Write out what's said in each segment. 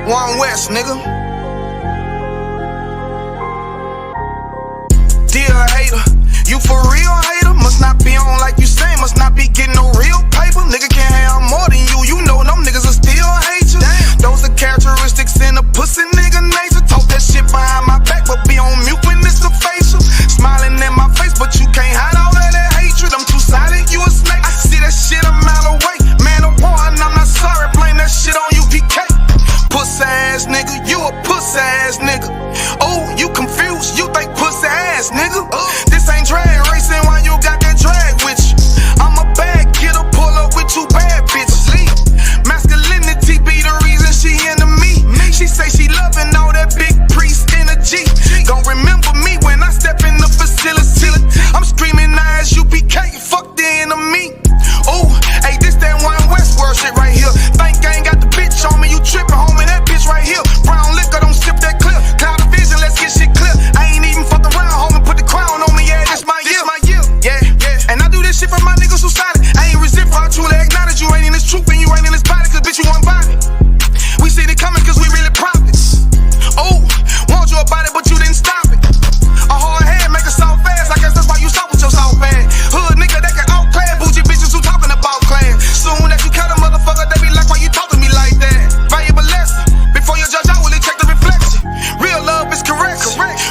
One West, nigga. Dear hater, you for real hater? Must not be on like you say, must not be getting no real paper. Nigga can't have more than you, you know them niggas will still hate you. Damn. Those are characteristics in a pussy nigga nature. Talk that shit behind my back, but be on mute when it's the facial. Smiling in my face, but you can't hide all of that hatred. I'm too silent, you a snake. I see that shit a mile away. Man of war, and I'm not sorry, blame that shit on UPK. Pussy ass nigga, you a pussy ass nigga. Oh, you confused, you think pussy ass nigga. This ain't drag racing, why you got that drag with you? I'm a bad kidder, pull up with two bad bitches. Masculinity be the reason she into me. She say she loving all that big priest energy. Gon' remember me when I step in the facility. I'm screaming I.S.U.P.K, fuck the enemy. Ooh, hey, this that One West world shit right here. Think I ain't got the bitch on me, you trippin', homie, that bitch right here. Brown liquor, don't sip that clip. Cloud of vision, let's get shit clear. I ain't even fuck around, homie, put the crown on me, yeah, this my year. Yeah, yeah, and I do this shit for my niggas who solid. I ain't resentful, I truly acknowledge you ain't in this truth and you ain't in this body, cause bitch, you one body. We see it coming cause we really prophets. Oh, want you about it, but you didn't stop it. A hard head make a soft fast, I guess that's why you stop with your soft ass. Hood nigga that can outclass, bougie bitches who talking about class. Soon as you cut a motherfucker, they be like, why you talking to me like that? Valuable lesson, before you judge, I will check the reflection. Real love is correct.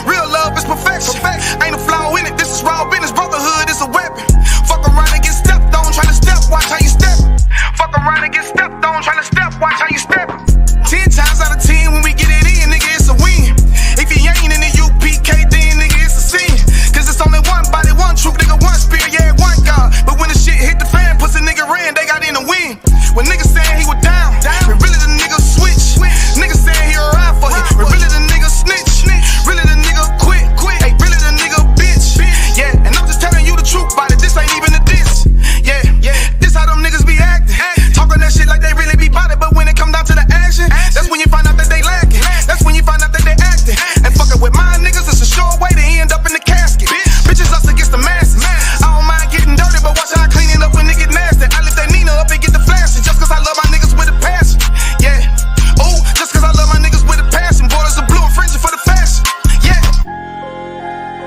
Real love is perfection. Ain't a flaw in it, this is raw business, brotherhood is a weapon. Fuck around and get stepped on, tryna step, watch how you step. Fuck around and get stepped on, tryna step, watch how you step. 10 times out of 10 when we get it in, nigga, it's a win. If you ain't in the UPK, then nigga, it's a sin. Cause it's only one body, one truth, nigga, one spirit, yeah, one God. But when the shit hit the fan, pussy nigga ran, they got in the win. When niggas saying he was down, when really the nigga switch. Niggas saying he a ride for him, when really the nigga snitch. Really the nigga quit, hey, really the nigga bitch. Yeah, and I'm just telling you the truth about it, this ain't even a diss. Yeah, this how them niggas be acting. Talking that shit like they really be bout it, but when it come down to the action, that's when you find out that they lacking. That's when you find out that they acting. And fucking with my niggas, it's a sure way to end up in the casket. Bitches us against the masses. I don't mind getting dirty, but watch how I clean it up when it get nasty. I lift that Nina up and get the flashes, just cause I love my niggas with a passion. Yeah, ooh, just cause I love my niggas with a passion. Borders are blue and fringy for the fashion. Yeah,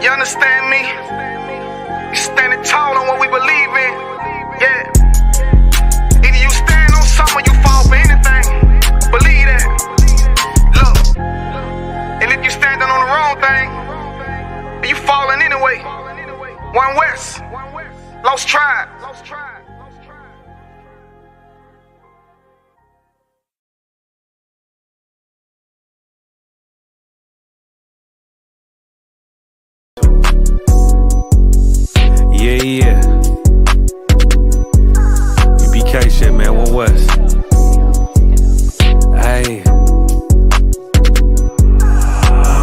you understand me? We standing tall on what we believe in. Yeah, either you stand on something or you fall for anything. Believe that. Look, and if you standing on the wrong thing, you falling anyway. One West, Lost Tribe. Yeah. UPK shit, man, One West. Hey.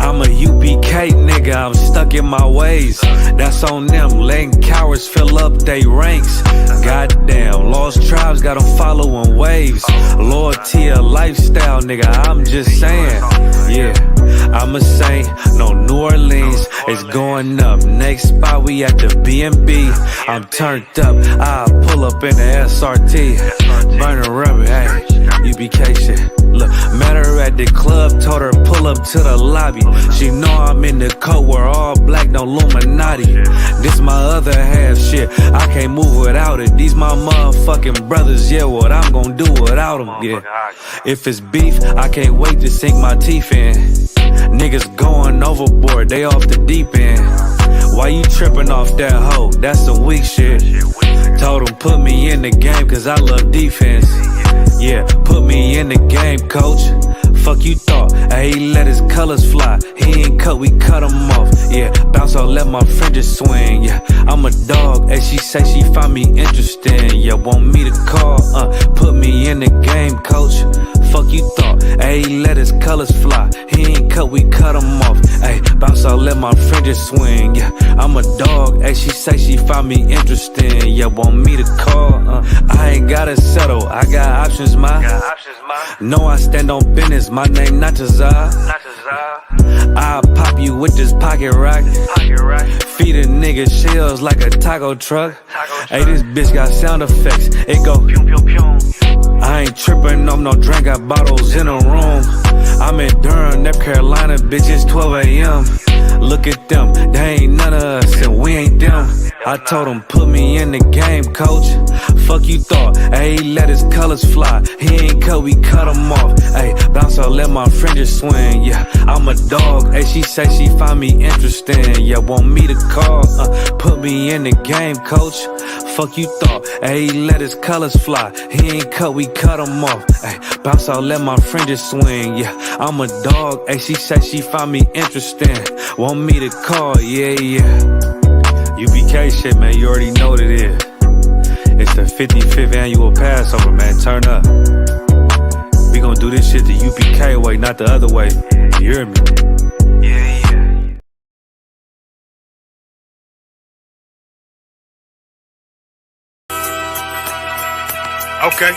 I'm a UPK nigga, I'm stuck in my ways. That's on them, letting cowards fill up they ranks. Goddamn, lost tribes got them following waves. Loyalty a lifestyle, nigga, I'm just saying. Yeah, I'm a saint, no New Orleans, it's going up. Next spot, we at the B&B. I'm turned up, I pull up in the SRT. Burning rubber, hey, UPK shit. Look, met her at the club, told her pull up to the lobby. She know I'm in the coat, we're all black, no Illuminati. This my other half shit, I can't move without it. These my motherfucking brothers, yeah, what I'm gonna do without them, yeah. If it's beef, I can't wait to sink my teeth in. Niggas going overboard, they off the deep end. Why you tripping off that hoe? That's some weak shit. Told him put me in the game cause I love defense. Yeah, put me in the game, coach. Fuck you thought, he let his colors fly. He ain't cut, we cut him off. Yeah, bounce out, let my fringes swing. Yeah, I'm a dog, and she say she find me interesting. Yeah, want me to call, put me in the game, coach. Fuck you thought, he let his colors fly. He ain't cut, we cut him off. Hey, bounce out, let my fringes swing. Yeah, I'm a dog, and she say she find me interesting. Yeah, want me to call, I ain't gotta settle, I got options, ma. No, I stand on business, my name not Tazar. I'll pop you with this pocket rock. Feed a nigga shells like a taco truck. Hey, this bitch got sound effects, it go. I ain't tripping on no drink, got bottles in the room. I'm in Durham, North Carolina, bitch, it's 12 a.m. Look at them, they ain't none of us, and we ain't them. I told him, put me in the game, coach. Fuck you thought, ayy, let his colors fly. He ain't cut, we cut him off. Ayy, bounce out, let my fringes swing, yeah. I'm a dog, ayy, she say she find me interesting, yeah. Want me to call, put me in the game, coach. Fuck you thought, ayy, let his colors fly. He ain't cut, we cut him off. Ayy, bounce out, let my fringes swing, yeah. I'm a dog, ayy, she say she find me interesting. Want me to call, yeah, yeah. UPK shit, man, you already know what it is. It's the 55th annual Passover, man, turn up. We gon' do this shit the UPK way, not the other way. You hear me? Yeah, yeah. Okay.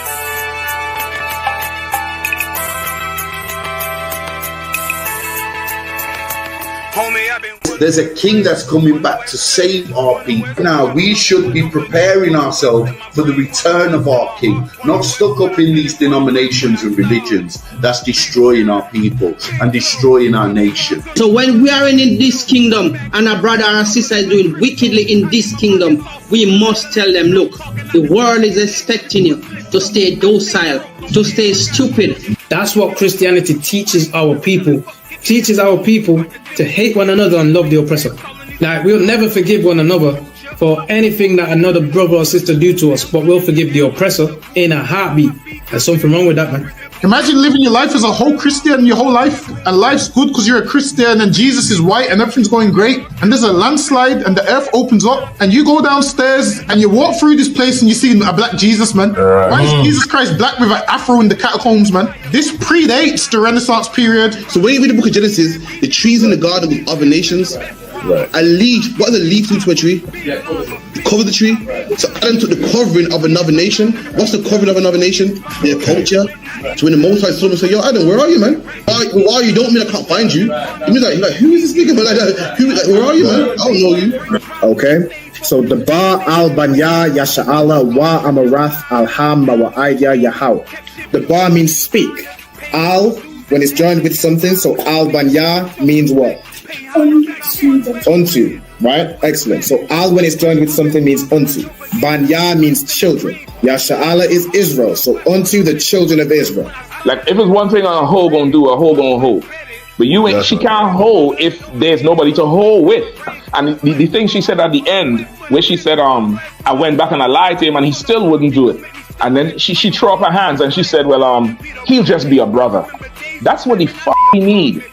Homie, I've been... There's a king that's coming back to save our people. Now, we should be preparing ourselves for the return of our king, not stuck up in these denominations and religions that's destroying our people and destroying our nation. So when we are in this kingdom and our brother and sister is doing wickedly in this kingdom, we must tell them, look, the world is expecting you to stay docile, to stay stupid. That's what Christianity teaches our people. Teaches our people to hate one another and love the oppressor. Like, we'll never forgive one another for anything that another brother or sister do to us, but we'll forgive the oppressor in a heartbeat. There's something wrong with that, man. Imagine living your life as a whole Christian your whole life, and life's good because you're a Christian and Jesus is white and everything's going great, and there's a landslide and the earth opens up and you go downstairs and you walk through this place and you see a black Jesus, man. Why is Jesus Christ black with an afro in the catacombs, man? This predates the Renaissance period. So when you read the book of Genesis, the trees in the garden with other nations, a leaf, what does a leaf do to a tree? Cover the tree. So Adam took the covering of another nation. What's the covering of another nation? Their culture. So when the Most High saw him and said, yo, Adam, where are you, man? Why are you? Don't mean I can't find you. It means like who is this nigga, man? Where are you, man? I don't know you. Okay. So the Ba al Banya Yasha'ala wa Amarath al Ham wa Aidya Yahweh. The Ba means speak. Al, when it's joined with something, so al Banya means what? Unto, right? Excellent. So al, when it's joined with something, means unto. Banya means children. Yasha'ala is Israel. So unto the children of Israel. Like, if it's one thing a hoe gonna do, a hoe gonna hold. But you ain't, she can't hold if there's nobody to hold with. And the thing she said at the end, where she said, I went back and I lied to him and he still wouldn't do it. And then she threw up her hands and she said, well, he'll just be a brother. That's what he need.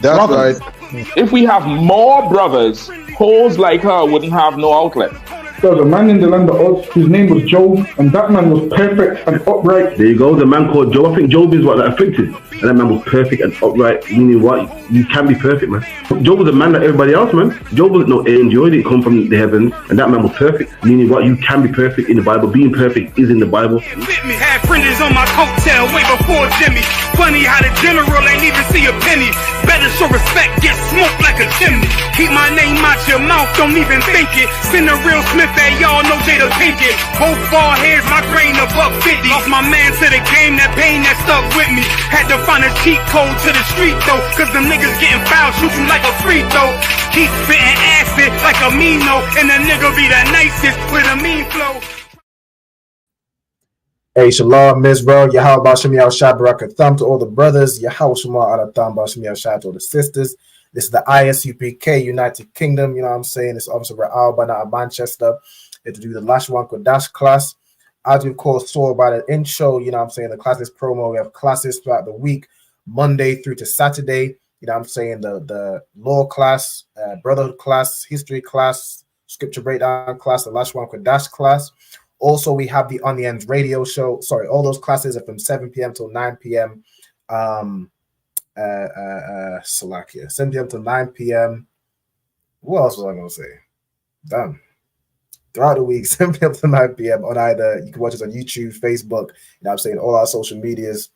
That's brothers. right. If we have more brothers, hoes like her wouldn't have no outlet. There was a man in the land of Oz, his name was Job, and that man was perfect and upright. There you go, the man called Job. I think Job is what, afflicted. And that man was perfect and upright, meaning what? You can be perfect, man. Job was a man like everybody else, man. Job wasn't no angel, he didn't come from the heavens, and that man was perfect, meaning what? You can be perfect in the Bible. Being perfect is in the Bible. Had fringes on my coattail way before Jimmy. Funny how the general ain't even see a penny. Better show respect, get smoked like a chimney. Keep my name out your mouth, don't even think it. Send a real Smith at y'all, no Jada Pinkett. Both ball heads, my grain of up 50. Lost my man to the game, that pain that stuck with me. Had to find a cheat code to the street though, cause the niggas getting foul, shoot you like a free throw. Keep spitting acid like a Mino, and the nigga be the nicest with a mean flow. Hey, Shalom, Mizrael, Yahweh Bashim Yahushua Barakatham to all the brothers, Yahweh Shema Alatham Bashim Yahushua to all the sisters. This is the I.S.U.P.K, United Kingdom, you know what I'm saying? It's obviously we're out by now at Manchester to do the Lashawan Qadash class. As we of course saw by the intro, you know what I'm saying, the classes promo, we have classes throughout the week, Monday through to Saturday, you know what I'm saying, the law class, brotherhood class, history class, scripture breakdown class, the Lashawan Qadash class. Also, we have the On the Ends radio show. Sorry, all those classes are from 7 p.m. till 9 p.m. Salakia. 7 p.m. to 9 p.m. What else was I going to say? Damn. Throughout the week, 7 p.m. to 9 p.m. on either, you can watch us on YouTube, Facebook, you know what I'm saying, all our social medias.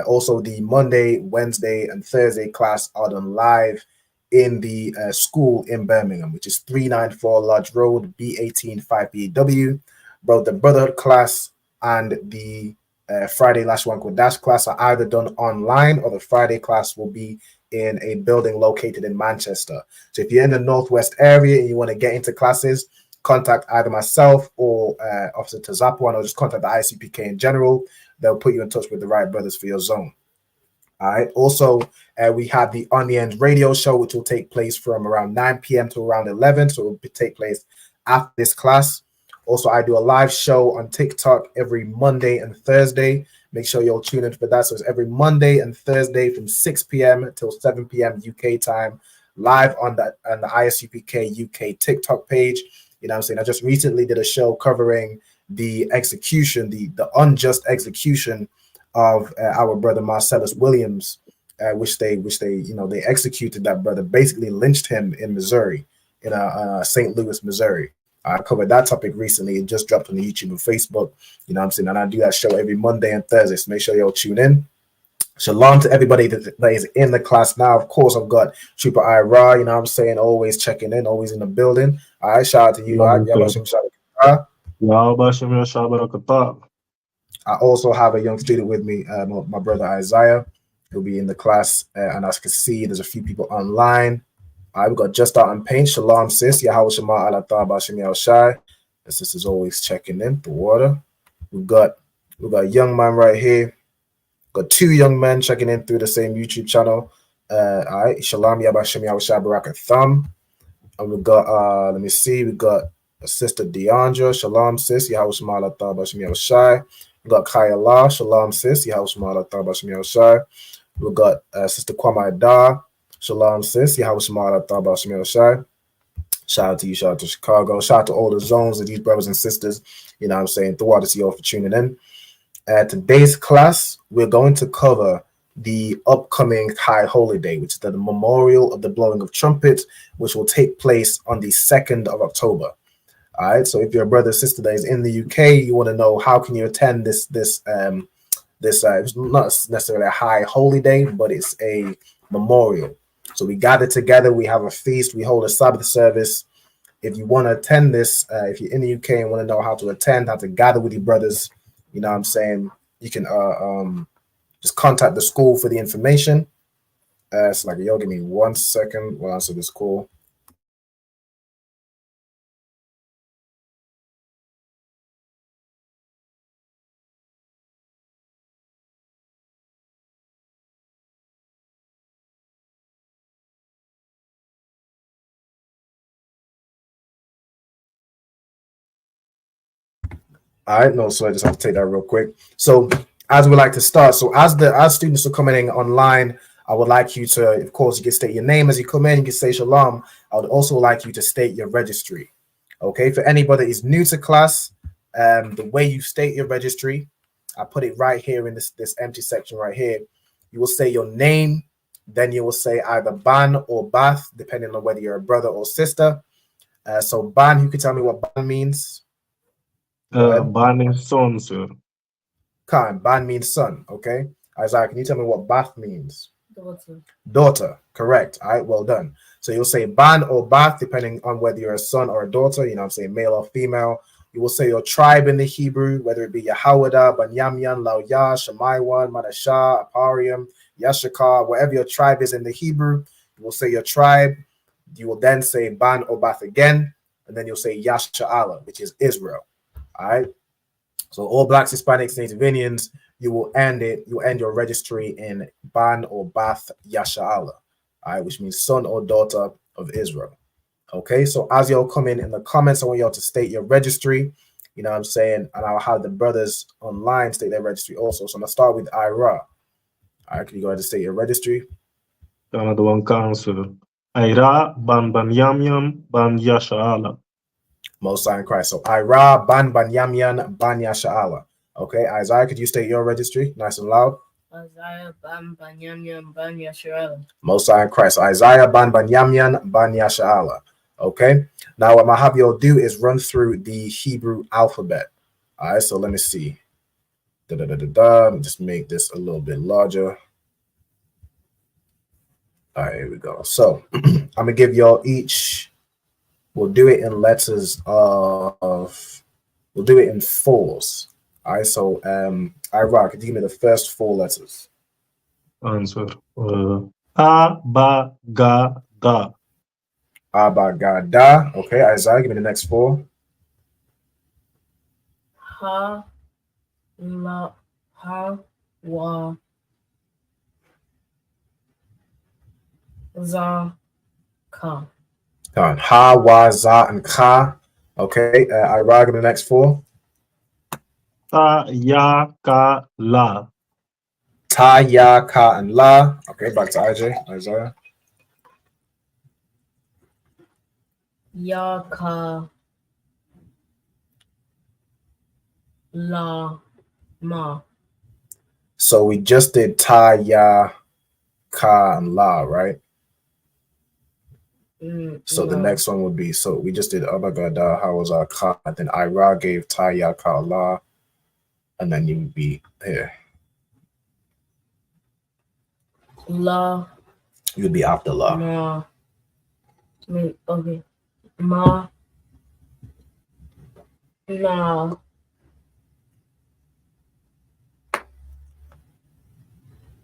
Also, the Monday, Wednesday, and Thursday class are done live in the school in Birmingham, which is 394 Lodge Road, B18 5BW. Bro, the brotherhood class and the Friday Lashawan Qadash class are either done online or the Friday class will be in a building located in Manchester. So if you're in the Northwest area and you want to get into classes, contact either myself or Officer Tazapwan, or just contact the I.S.U.P.K in general. They'll put you in touch with the right brothers for your zone. All right. Also, we have the On the End radio show, which will take place from around 9 p.m. to around 11. So it will take place after this class. Also, I do a live show on TikTok every Monday and Thursday. Make sure you'll tune in for that. So it's every Monday and Thursday from 6 p.m. till 7 p.m. UK time, live on the I.S.U.P.K UK TikTok page. You know what I'm saying? I just recently did a show covering the execution, the unjust execution of our brother Marcellus Williams, which they they executed that brother, basically lynched him in Missouri, in St. Louis, Missouri. I covered that topic recently. It just dropped on the YouTube and Facebook. You know what I'm saying? And I do that show every Monday and Thursday. So make sure you'll tune in. Shalom to everybody that is in the class now. Of course, I've got Trooper Ira, you know what I'm saying, always checking in, always in the building. All right, shout out to you. I also have a young student with me, my brother Isaiah. He'll be in the class, and as you can see, there's a few people online. All right, we got Just Out and Paint. Shalom, sis. Yahweh Shema Ala Taba Shemi Al Shai. The sister's always checking in the water. We got a young man right here. Got two young men checking in through the same YouTube channel. All right, Shalom Yabba Shemi Al Shai Baraka Thumb. And we got let me see, we got a sister Deandra. Shalom, sis. Yahweh Shema Ala Taba Shemi Al Shai. We got Kaya La. Shalom, sis. Yahweh Shema Ala Taba Shemi Al Shai. We got sister Kwame Da. Shalom, sis. Yahweh Shema Ala Taba Shemi Al Shai. Shout out to you, shout out to Chicago, shout out to all the zones of these brothers and sisters. You know what I'm saying? The water to you all for tuning in. Today's class, we're going to cover the upcoming high holy day, which is the memorial of the blowing of trumpets, which will take place on the 2nd of October. All right. So if your brother or sister that is in the UK, you want to know how can you attend this it's not necessarily a high holy day, but it's a memorial. So we gather together, we have a feast, we hold a Sabbath service. If you want to attend this, if you're in the UK and want to know how to attend, how to gather with your brothers, you know what I'm saying, you can just contact the school for the information. So like, yo, give me 1 second while I answer this call. All right, no, so I just have to take that real quick. So as we like to start, so as students are coming in online, I would like you to, of course, you can state your name as you come in, you can say shalom. I would also like you to state your registry. Okay, for anybody that is new to class, the way you state your registry, I put it right here in this empty section right here. You will say your name, then you will say either Ban or Bath, depending on whether you're a brother or sister. So Ban, you can tell me what Ban means. Ban means son, sir. Khan, Ban means son, okay? Isaiah, can you tell me what Bath means? Daughter, correct. All right, well done. So you'll say Ban or Bath, depending on whether you're a son or a daughter, you know what I'm saying, male or female. You will say your tribe in the Hebrew, whether it be Yahawada, Banyamyan, Lauya, Shamaiwan, Madashah, Aparium, Yashakar, whatever your tribe is in the Hebrew, you will say your tribe. You will then say Ban or Bath again, and then you'll say Yasha'ala, which is Israel. All right. So all Blacks, Hispanics, Native Indians, you will end your registry in Ban or Bath Yasha'ala, all right, which means son or daughter of Israel. Okay, so as y'all come in the comments, I want y'all to state your registry, you know what I'm saying, and I'll have the brothers online state their registry also. So I'm gonna start with Ira. All right, can you go ahead and state your registry? Another one council. Ira, Ban Yamyam, Ban Yasha'ala. Most High in Christ. So Ira, Ban Yamyan, Ban Yasha'ala. Okay, Isaiah, could you state your registry nice and loud? Isaiah, Ban Yamyan, Ban Yasha'ala. Most High in Christ. So Isaiah, Ban Yamyan, Ban Yasha'ala. Okay, now what I'm gonna have y'all do is run through the Hebrew alphabet. All right, so let me see. Let me just make this a little bit larger. All right, here we go. So I'm gonna give y'all each. We'll do it in letters of. We'll do it in fours. All right, so Iraq, could you give me the first 4 letters? Answer. Abagada. Abagada. Okay, Isaiah, give me the next 4. Ha, la, ha, wa, za, ka. Done. Ha, wa, za, and ka. Okay, Iraq, give me the next 4. Ta, ya, ka, la. Ta, ya, ka, and la. Okay, back to Isaiah. Ya, ka, la, ma. So we just did ta, ya, ka, and la, right? So the No. next one would be, so we just did Abagada, how was our ka, and then Ira gave ta, ya, ka, la, and then you would be here. La. You would be after la. Ma. Wait, okay. Ma. Na.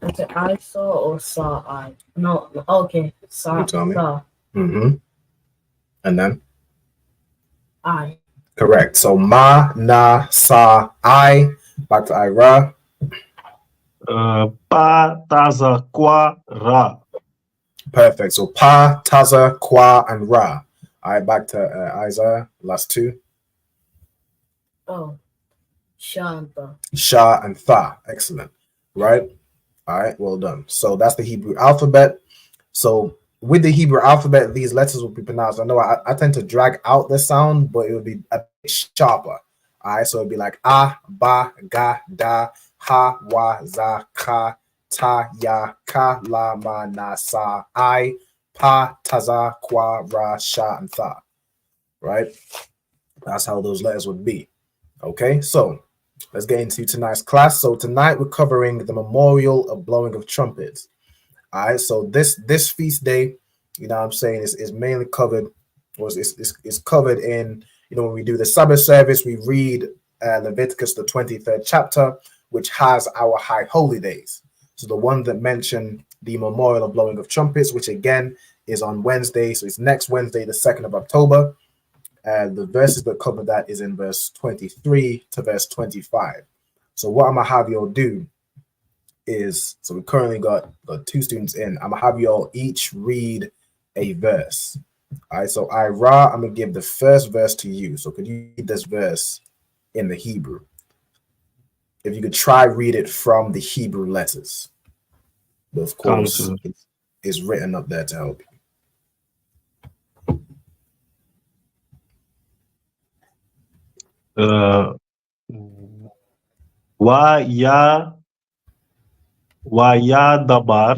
Okay, I saw or saw I? No, okay. Saw. You tell me. Saw. Mm-hmm. And then? I. Correct. So ma, na, sa, I. Back to Ira. Pa, taza, kwa, ra. Perfect. So pa, taza, kwa, and ra. All right, back to Isaiah. Last 2. Oh. Shanta. Sha and tha. Excellent. Right? All right, well done. So that's the Hebrew alphabet. So with the Hebrew alphabet, these letters will be pronounced. I know I tend to drag out the sound, but it would be a bit sharper. All right, so it'd be like a, ba, ga, da, ha, wa, za, ka, ta, ya, ka, la, ma, na, sa, I, pa, taza, kwa, ra, sha, and tha. Right? That's how those letters would be. Okay, so let's get into tonight's class. So tonight we're covering the memorial of blowing of trumpets. All right, so this feast day, you know what I'm saying, is mainly covered, or is covered in, you know, when we do the Sabbath service, we read Leviticus, the 23rd chapter, which has our high holy days. So the one that mentioned the memorial of blowing of trumpets, which again is on Wednesday. So it's next Wednesday, the 2nd of October. The verses that cover that is in verse 23 to verse 25. So what I'm gonna have y'all do is, so we currently got 2 students in. I'm gonna have y'all each read a verse. All right, so Ira, I'm gonna give the first verse to you. So could you read this verse in the Hebrew? If you could try read it from the Hebrew letters, but of course it's written up there to help you. Waya dabar.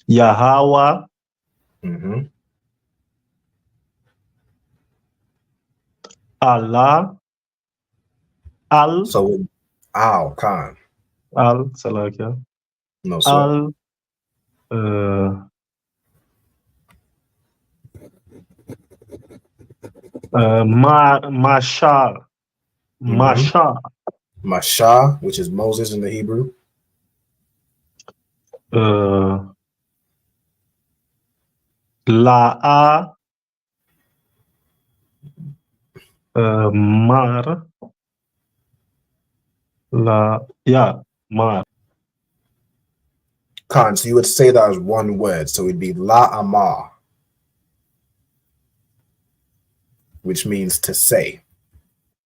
Yahweh. Allah. Al. So Al Khan. Al Salakia. No, sir. Al Masha. Masha, which is Moses in the Hebrew. La'a. Mar. Mar. Khan, so you would say that as one word, so it'd be La Amar, which means to say,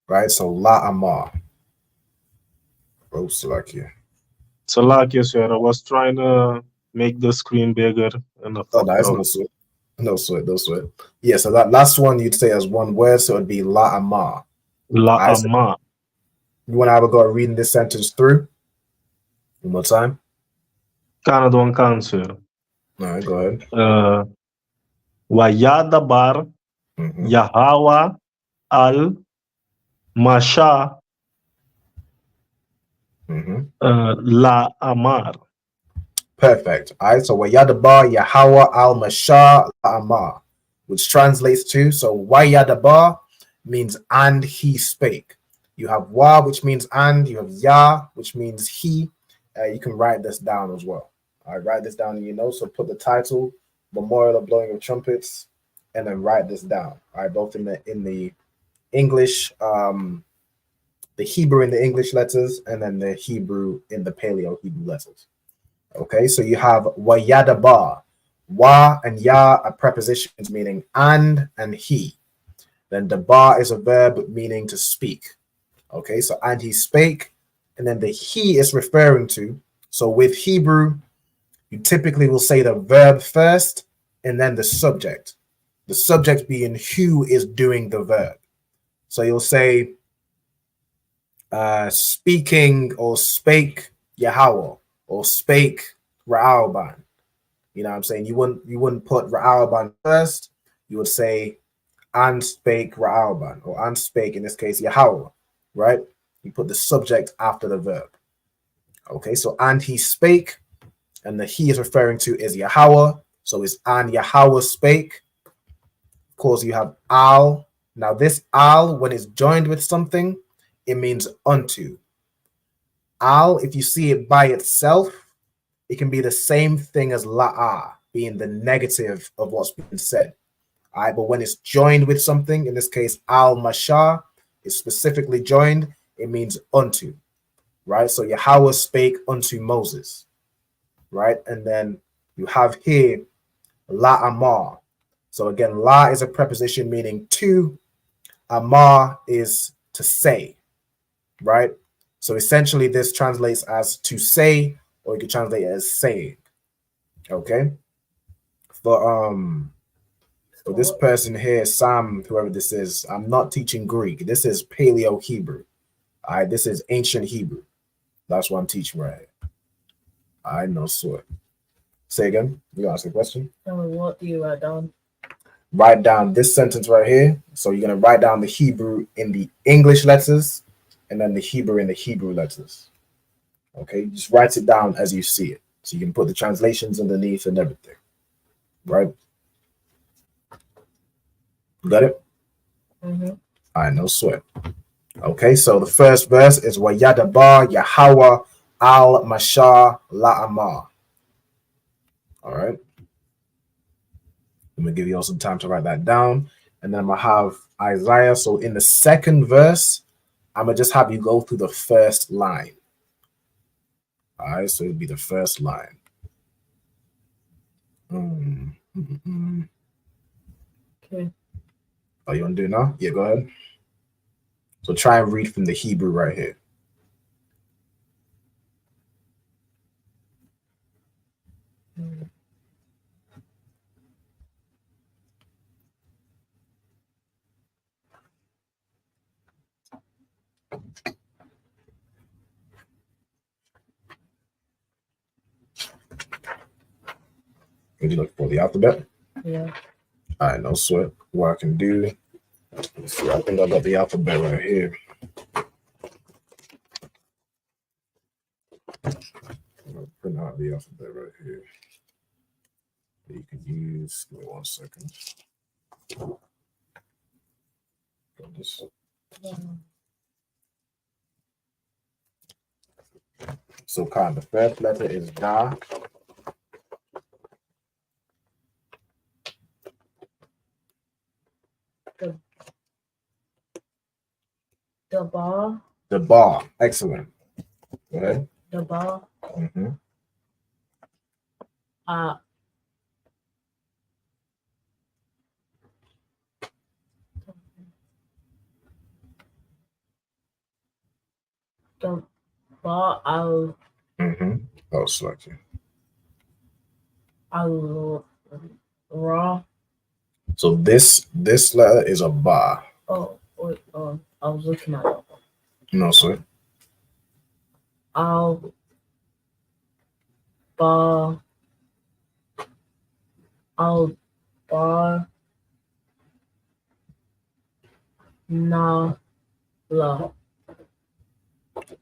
right? So La Amar. Oh, Salakia. Salakia, sir. I was trying to make the screen bigger. And that's no sweat. No sweat. Yeah, so that last one you'd say as one word, so it'd be La Amar. La Amar. You want to have a go at reading this sentence through? One more time. Canada one cancer. All right, go ahead. Wayadabar Yahweh al Masha La Amar. Perfect. All right, so Wayadabar Yahweh al Masha La Amar, which translates to, so Wayadabar means and he spake. You have Wa, which means and, you have Ya, which means he. You can write this down as well. All right, write this down in your notes. So put the title, Memorial of Blowing of Trumpets, and then write this down. All right, both in the English, the Hebrew in the English letters, and then the Hebrew in the Paleo Hebrew letters. Okay, so you have Wayadabar. Wa and Ya are prepositions meaning and he. Then the bar is a verb meaning to speak. Okay, so and he spake, and then the he is referring to. So with Hebrew, you typically will say the verb first and then the subject. The subject being who is doing the verb. So you'll say speaking or spake Yahweh or spake Ra'alban. You know what I'm saying? You wouldn't put Ra'alban first. You would say and spake Ra'alban, or and spake in this case Yahweh, right? You put the subject after the verb. Okay, so and he spake, and the he is referring to is Yahweh. So it's and Yahweh spake. Of course, you have al. Now this al, when it's joined with something, it means unto. Al, if you see it by itself, it can be the same thing as la'ah, being the negative of what's being said. All right, but when it's joined with something, in this case, al-mashah, is specifically joined, it means unto, right? So Yahweh spake unto Moses, right? And then you have here la amar. So again, la is a preposition meaning to, amar is to say, right? So essentially this translates as to say, or you could translate it as saying. Okay. For this person here, Sam, whoever this is, I'm not teaching Greek. This is Paleo Hebrew. All right, this is ancient Hebrew. That's what I'm teaching right here. I know sort. Say again. You ask a question. What do you write down? Write down this sentence right here. So you're gonna write down the Hebrew in the English letters, and then the Hebrew in the Hebrew letters. Okay, just write it down as you see it. So you can put the translations underneath and everything. Right? Got it? Mm-hmm. I no sweat. Okay, so the first verse is Wayadabar Yahweh al Mashah la Amar. All right. I'm gonna give you all some time to write that down, and then I'm gonna have Isaiah. So in the second verse, I'm gonna just have you go through the first line. All right, so it'll be the first line. Okay. Oh, you want to do it now? Yeah, go ahead. So try and read from the Hebrew right here. Would you look for the alphabet? Yeah. All right, no sweat. What I can do, let's see, I think I got the alphabet right here. I'll print out the alphabet right here. You can use, give me 1 second. Got this. So kind of the first letter is Da. The bar. The bar. Excellent. Go ahead. The bar. Mm-hmm. The bar al. Mm-hmm. Oh, select you. Al raw. So this letter is a bar. Oh, wait, I was looking at it. No, sir. Al bar. Al bar. Na la.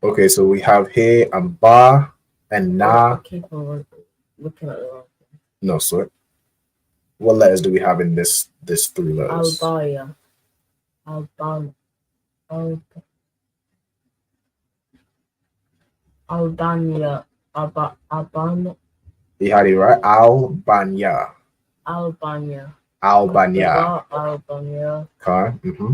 Okay, so we have here a bar and na. I keep on looking at it. No, sir. What letters do we have in this three letters? Albania. Albania. Albania. Albania. You had it right. Albania. Albania. Albania. Albania. Okay. Mm-hmm.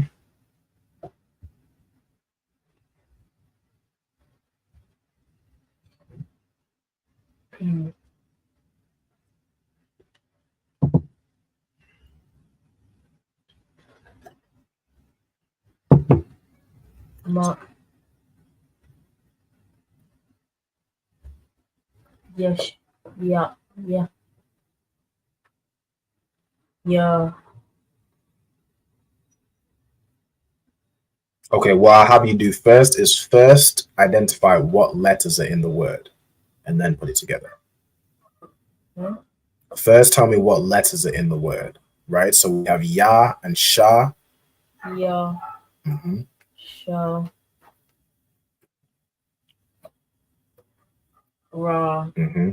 Yes. Yeah. Okay, what I'll have you do first is first identify what letters are in the word and then put it together. Huh? First, tell me what letters are in the word, right? So we have Ya and Sha. Yeah. Mm-hmm. Sha. Ra. Mm-hmm.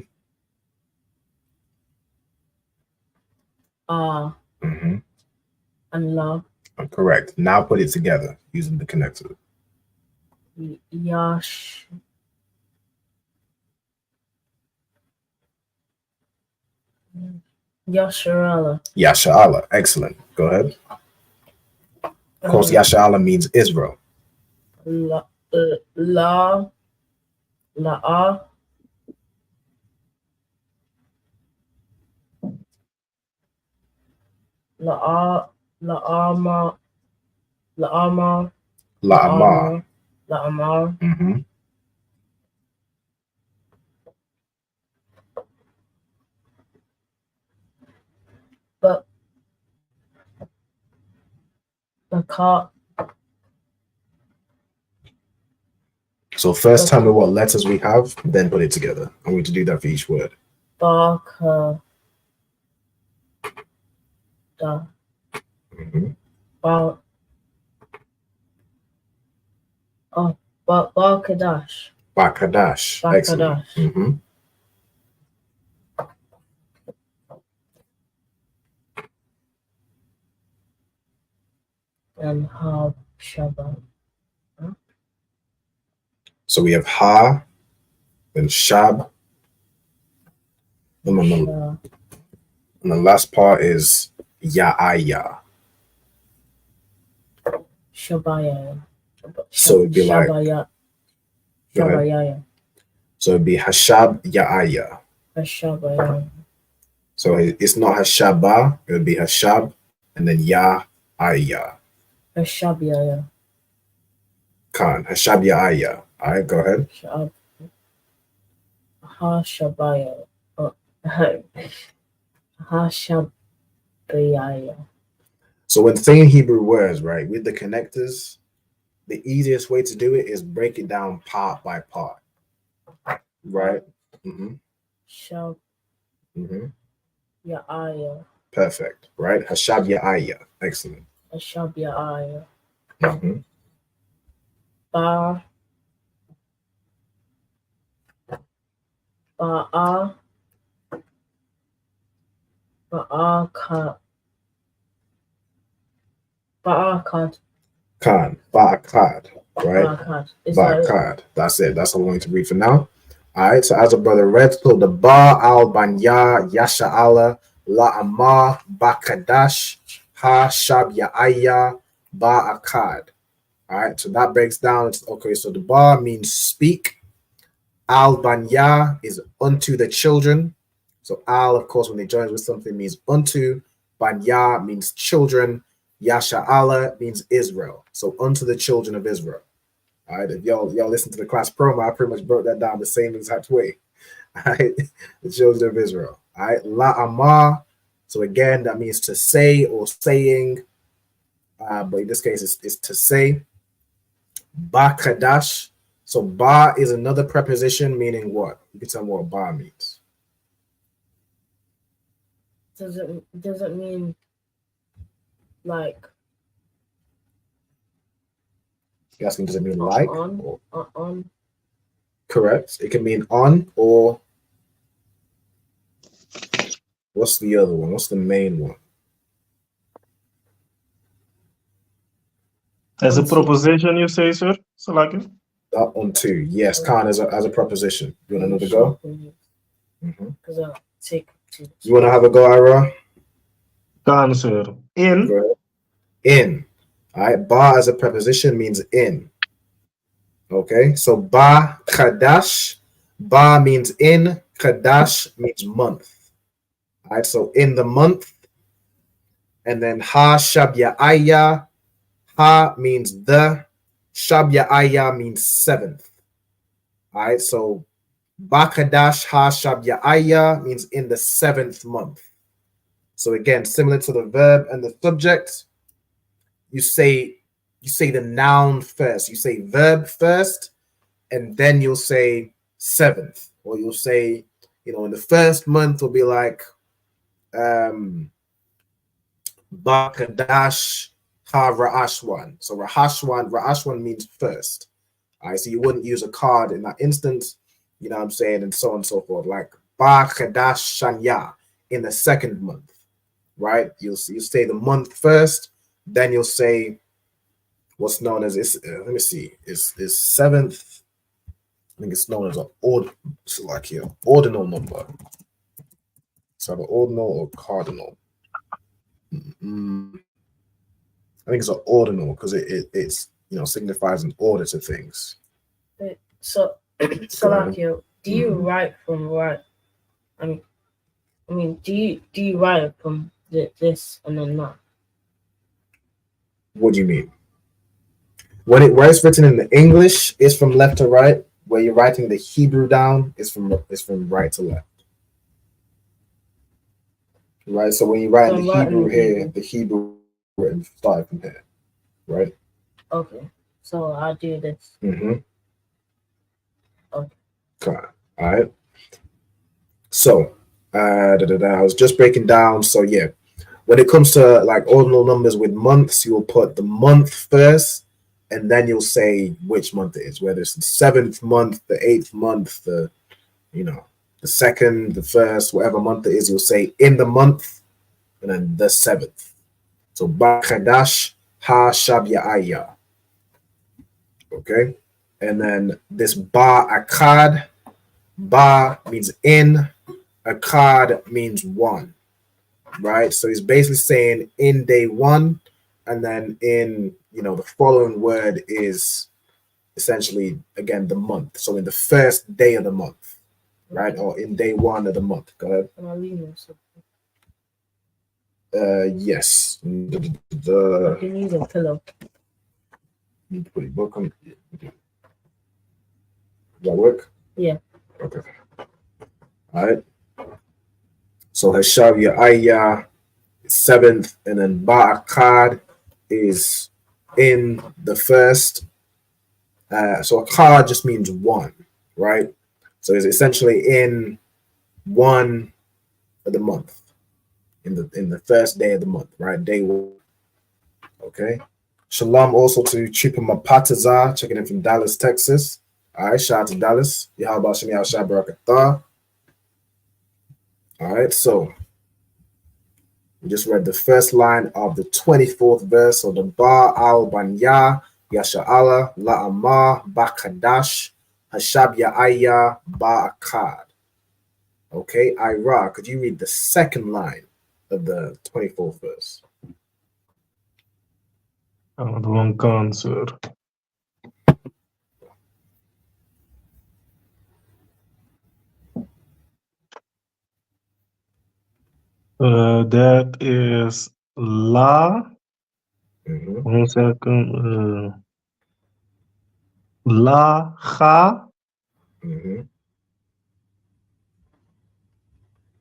Mm-hmm. And La. Correct. Now put it together using the connector. Yash. Yasharala. Yasha'Allah. Excellent. Go ahead. Of course, Yasha'Allah means Israel. La. La'amar. Mm-hmm. But So first tell me what letters we have, then put it together. I'm going to do that for each word. Barka. Mm-hmm. Qadash. Qadash. Excellent. Mm-hmm. And Ha Shabbat. So we have Ha, then Shab, and the last part is Ya'aya. Shabaya. So it'd be like. Shabaya. So it'd be Hashab Ya'aya. Hashabaya. So it's not Hashaba, it would be Hashab and then Ya'aya. Hashabaya. Khan. Hashab Ya'aya. All right, go ahead. Hashabaya. Hashabaya. So when saying Hebrew words, right, with the connectors, the easiest way to do it is break it down part by part. Right? Mm-hmm. Shab. Mm-hmm. Ya'aya. Perfect. Right? Hashab Ya'aya. Excellent. Hashab Ya'aya. Mm-hmm. Ba'a. Khan. Ba'akad. Right? Ba'akad. That's it. That's all I'm going to read for now. All right. So as a brother read, so the Ba al Banya Yasha'Allah La Amar Ba'Qadash Ha Shab Ya'aya Ba'akad. All right. So that breaks down. Okay. So the Ba means speak. Al Banya is unto the children. So al, of course, when they join with something, means unto. Banya means children. Yasha'Allah means Israel. So unto the children of Israel. All right. If y'all listen to the class promo, I pretty much broke that down the same exact way. All right. The children of Israel. All right. La Amar. So again, that means to say or saying. But in this case, it's to say. Ba'Qadash. So ba is another preposition meaning what? You can tell me what ba means. Does it mean like? You're asking, does it mean like? On. Correct. It can mean on or What's the other one? What's the main one? As a proposition, you say, sir? Salaki? Up on two. Yes, Khan as a proposition. You want another go? Because I'll take two. You want to have a go, Ira? Khan, sir. In. Go ahead. In. All right. Ba as a preposition means in. Okay. So ba Qadash. Ba means in. Qadash means month. All right. So in the month. And then ha shabya ayah. Ha means the. Shabya ayah means seventh. All right. So ba Qadash ha shabya ayah means in the seventh month. So again, similar to the verb and the subject, you say the noun first. You say verb first, and then you'll say seventh. Or you'll say, in the first month will be like Bakadash Ha Ra'ashwan. So Ra'ashwan means first. All right, so you wouldn't use a card in that instance, you know what I'm saying, and so on and so forth. Like Bakadash Shanya in the second month. Right, you'll say the month first, then you'll say what's known as let me see, is seventh. I think it's known as an ordinal number. So the ordinal or cardinal. I think it's an ordinal because it's signifies an order to things. So Salakio, do you write from right? I mean, do you write it from this and then that? What do you mean? Where it's written in the English, it's from left to right. Where you're writing the Hebrew down, it's from right to left. Right. So when you write the Hebrew here, the Hebrew written started from here. Right. Okay. So I'll do this. Okay. Okay. All right. So I was just breaking down. So yeah. When it comes to like ordinal numbers with months, you will put the month first, and then you'll say which month it is, whether it's the 7th month, the 8th month, the second, the first, whatever month it is, you'll say in the month, and then the 7th. So Ba Qadash Ha Shabya Ayah. Okay, and then this Ba Akkad, Ba means in, Akkad means one. Right, so he's basically saying in day one, and then in the following word is essentially again the month. So in the first day of the month, right, or in day one of the month. Go ahead. Am I reading something? Yes. I can use a pillow. Need to put your book on. Does that work? Yeah. Okay. All right. So Hashavya Ayah, 7th, and then Ba'akad is in the first. So Akkad just means one, right? So it's essentially in one of the month, in the first day of the month, right? Day one. Okay. Shalom also to Chipamapataza, checking in from Dallas, Texas. All right, shout out to Dallas. Yahweh Shemi Al Barakatah. All right, so we just read the first line of the 24th verse. So the Ba Al Banya Yasha'ala La'amah Bakadash Hashab Ya'aya Ba'akad. Okay, Ira, could you read the second line of the 24th verse? The one can, sir. That is La. 1 second. La Ha.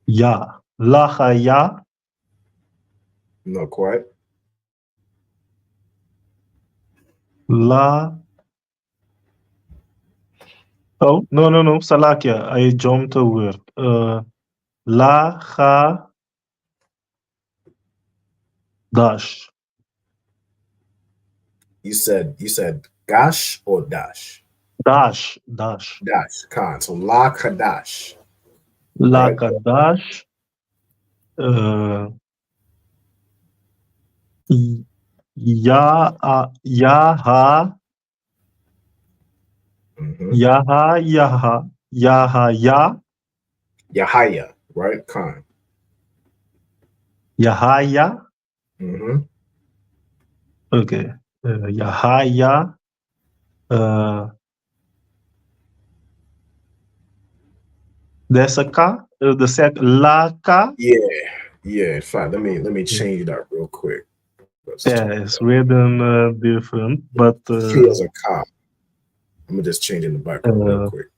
Ya. La Ha Ya. Not quite. La. Oh, no. Salakia. I jumped a word. La Ha Dash. You said gash or dash? Dash. Dash. Khan. So La Kadash. La Right. Qadash Yaha, Yahaya, Yahaya, right? Khan. Yahaya. Mm-hmm. Okay. Yahaya. There's a ka. The sec laka. Yeah. Fine. Let me change that real quick. Yeah, it's written different, but feels a car. I'm just changing the background real quick.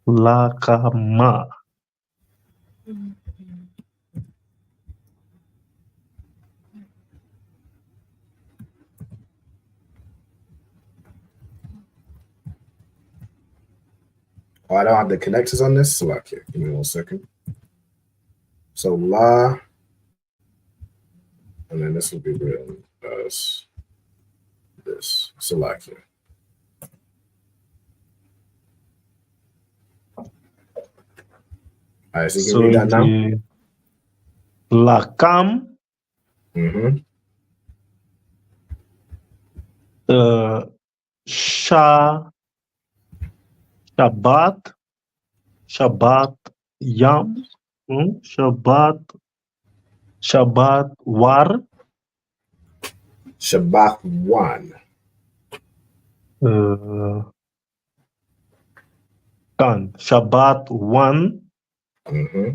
Lakama. Oh, I don't have the connectors on this. Salakia. Give me 1 second. So La, and then this will be written as this. Salakia. All right, so you can read that now. Lakam. Mm-hmm. Shabbat Yam, Shabbat War, Shabbat One. Shabbat One. Mm-hmm.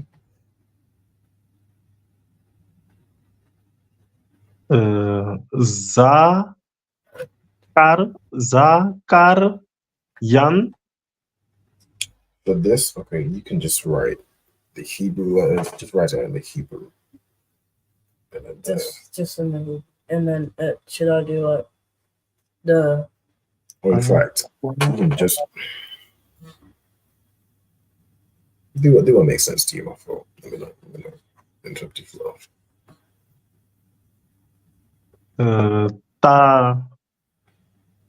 Zakar Yan. For this, okay, you can just write the Hebrew letters. Just write it in the Hebrew. Just in the Hebrew. And then should I do like the? Well, in fact, you can just do what makes sense to you, my fault. Let me not interrupt you flow.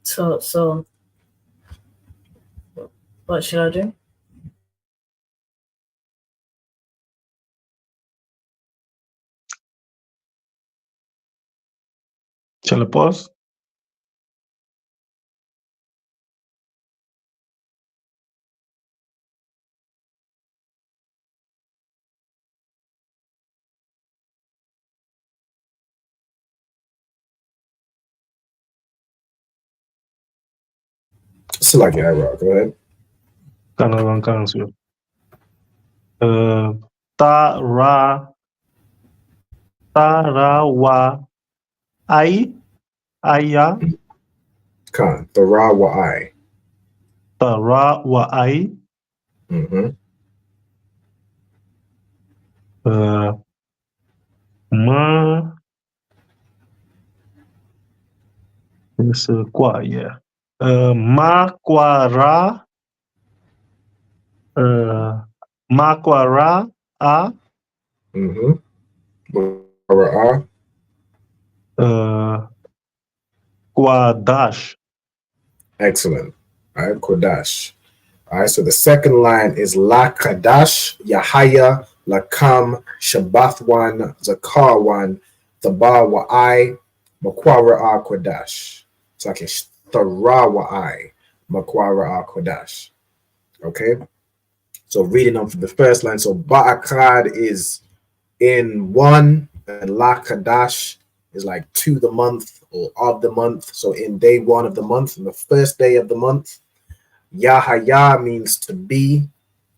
So what should I do? Shall I pause? Select it, Rock. Go ahead. Kanan cancel. Tarawa Aya. Khan. Tarawa I. Tarawa I. Mm-hmm. It's yeah. Makwara. Makwara A. Mm-hmm. Makwara A. Qadash. Excellent. All right, Qadash. All right, so the second line is La Qadash, Yahaya, Lakam, Shabbath1, Zakar1, Thabar Wa'ai, Makwara Qadash. It's like a Thara Wa'ai, Makwara Qadash. Okay, so reading on from the first line. So Ba'akad is in one, and La Qadash is like to the month or of the month. So in day one of the month, on the first day of the month, Yahaya means to be.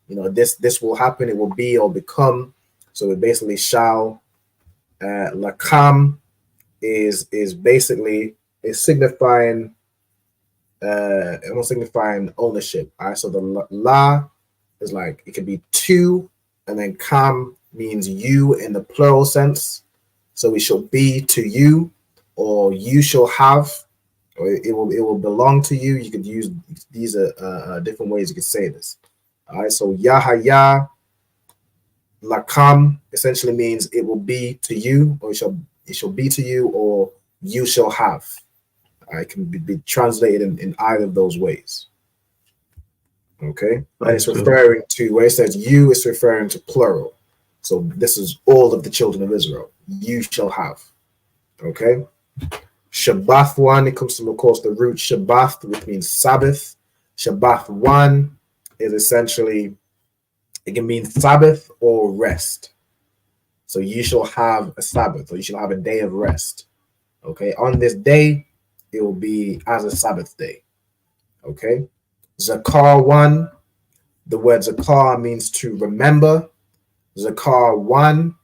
You know, this will happen, it will be or become. So it basically shall. Lakam is basically signifying almost signifying ownership. All right, so the la is like it could be to, and then kam means you in the plural sense. So it shall be to you, or you shall have, or it will belong to you. You could use these different ways you could say this. All right, so Yahaya Lakam essentially means it will be to you, or it shall be to you, or you shall have. It can be translated in either of those ways. Okay, and it's referring to where it says you, it's referring to plural. So this is all of the children of Israel. You shall have. Okay. Shabbath one, it comes from, of course, the root Shabbath, which means Sabbath. Shabbath one is essentially, it can mean Sabbath or rest. So you shall have a Sabbath, or you shall have a day of rest. Okay, on this day, it will be as a Sabbath day. Okay, Zakar one, the word Zakar means to remember. Zakar one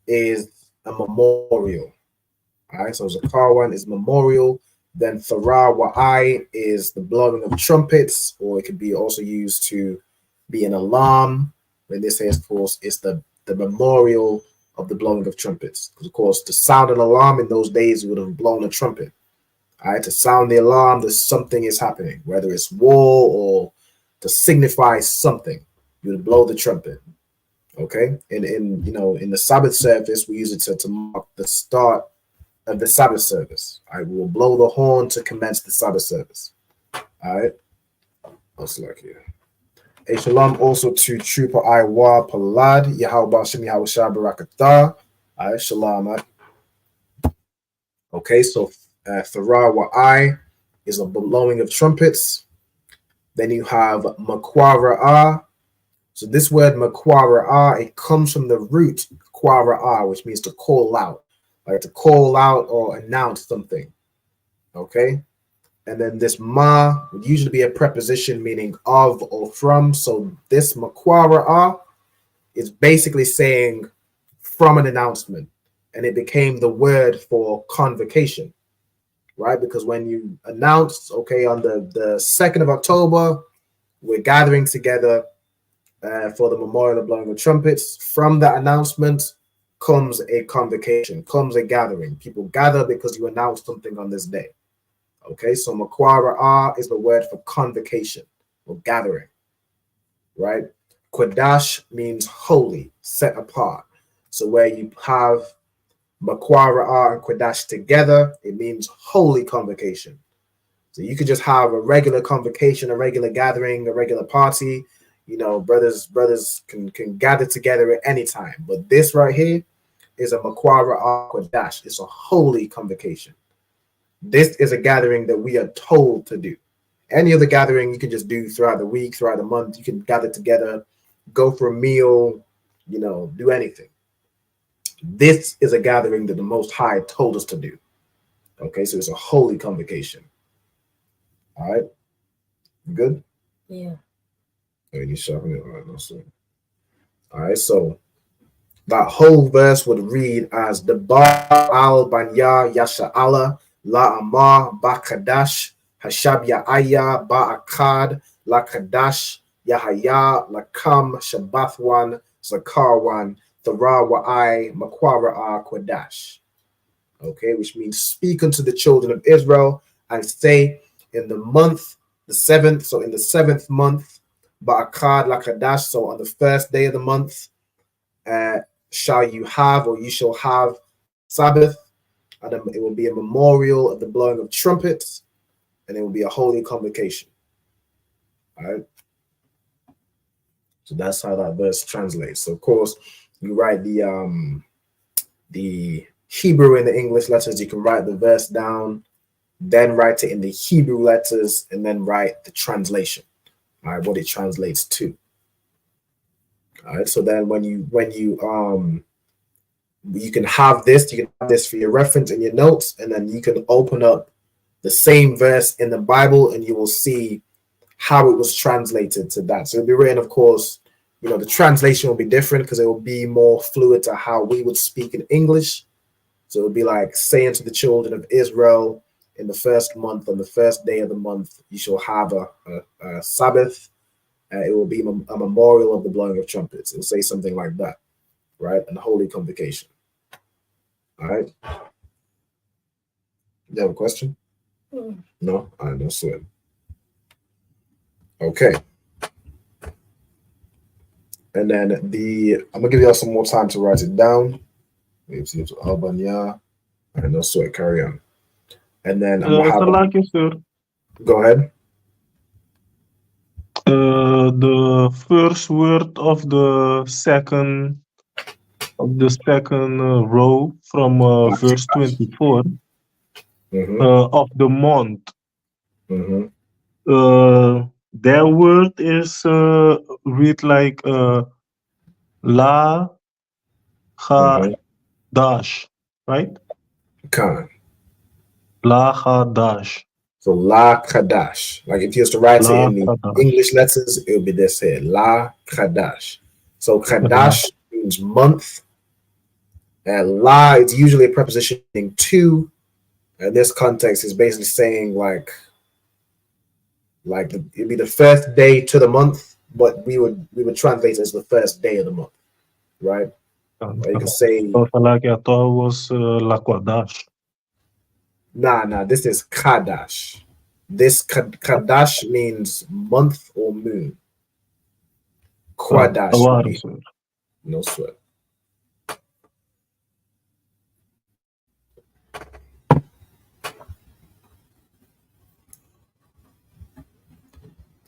is a memorial. All right, so Zakar one is memorial. Then Thara Wa'ai is the blowing of trumpets, or it could be also used to be an alarm. In this case, of course, it's the memorial of the blowing of trumpets. Because, of course, to sound an alarm in those days, you would have blown a trumpet. All right, to sound the alarm that something is happening, whether it's war or to signify something, you would blow the trumpet. Okay, in the Sabbath service, we use it to mark the start of the Sabbath service. I will blow the horn to commence the Sabbath service. All right, what's like here? A shalom also to Trooper Iwa Palad, Yahweh Bashim Yahweh Barakatah. All right, shalom. Okay, so Thara Wa'ai is a blowing of trumpets. Then you have Makwara'ah. So this word Makwara'ah, it comes from the root Kwara'ah, which means to call out, like to call out or announce something. Okay, and then this ma would usually be a preposition meaning of or from. So this Makwara'ah is basically saying from an announcement, and it became the word for convocation, right? Because when you announce, okay, on the 2nd of October, we're gathering together for the memorial of blowing of trumpets. From that announcement comes a convocation, comes a gathering. People gather because you announce something on this day. Okay, so Makwara'ah is the word for convocation or gathering, right? Qadash means holy, set apart. So where you have Makwara'ah and Qadash together, it means holy convocation. So you could just have a regular convocation, a regular gathering, a regular party. You know, brothers can gather together at any time. But this right here is a Makwara'ah Qadash. It's a holy convocation. This is a gathering that we are told to do. Any other gathering you can just do throughout the week, throughout the month. You can gather together, go for a meal, you know, do anything. This is a gathering that the Most High told us to do. Okay, so it's a holy convocation. All right, you good? Yeah. All right, so that whole verse would read as the Ba'al Banya Yasha'ala La Amar Ba-Qadash Hashab Ya'aya Ba-Akkad La Qadash Yahaya Lakam Shabbath one Zakar one Thara Wa'ai Makwara'ah Qadash. Okay, which means speak unto the children of Israel and say in the month, the 7th, so in the 7th month, Ba'akad Lakadash, so on the 1st day of the month, shall you have, or you shall have Sabbath, and it will be a memorial of the blowing of trumpets, and it will be a holy convocation. All right. So that's how that verse translates. So of course, you write the Hebrew and the English letters. You can write the verse down, then write it in the Hebrew letters, and then write the translation. All right, what it translates to. All right, so then when you can have this, you can have this for your reference in your notes, and then you can open up the same verse in the Bible, and you will see how it was translated to that. So it'll be written, of course, you know, the translation will be different because it will be more fluid to how we would speak in English. So it would be like saying to the children of Israel, in the 1st month, on the 1st day of the month, you shall have a Sabbath. It will be a memorial of the blowing of trumpets. It will say something like that, right? And holy convocation. All right. You have a question? No? All right, no sweat. Okay. And then I'm gonna give y'all some more time to write it down. Maybe see to Albania. All right, no sweat. Carry on. And then I'm gonna have. Sir. Go ahead. The first word of the second row from verse 24 of the month. Their word is read like La Qadash, right? Khan. La Qadash. So La Qadash. Like if you used to write it La in the Qadash. English letters, it would be this here. La Qadash. So Qadash means month. La is usually a preposition in to. In this context, is basically saying like it'd be the first day to the month, but we would translate it as the first day of the month, right? Or you can say I thought it was La Qadash. nah, this is Qadash. This Qadash means month or moon. Qadash would be no sweat.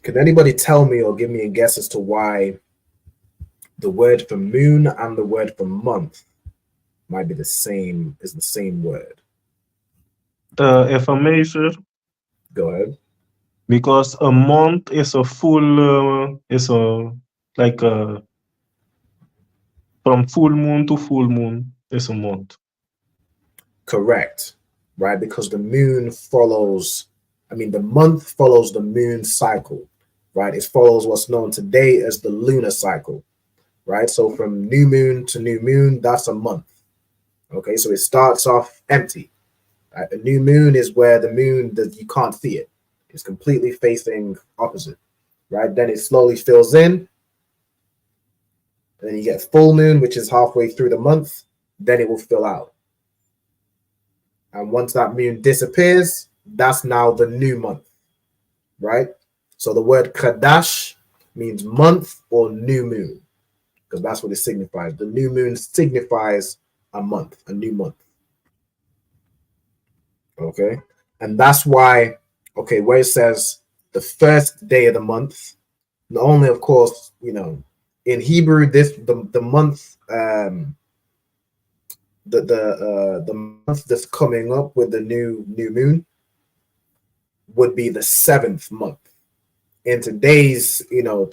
Can anybody tell me or give me a guess as to why the word for moon and the word for month might be the same word? If I measure, go ahead. Because a month is a full, from full moon to full moon is a month. Correct, right? Because the moon follows, the month follows the moon cycle, right? It follows what's known today as the lunar cycle, right? So from new moon to new moon, that's a month. Okay, so it starts off empty. Right? A new moon is where the moon that you can't see it. It's completely facing opposite, right? Then it slowly fills in. And then you get full moon, which is halfway through the month. Then it will fill out. And once that moon disappears, that's now the new month, right? So the word Qadash means month or new moon, because that's what it signifies. The new moon signifies a month, a new month. Okay, and that's why, okay, where it says the first day of the month, not only, of course, in Hebrew, the month, the month that's coming up with the new moon would be the 7th month. In today's, we know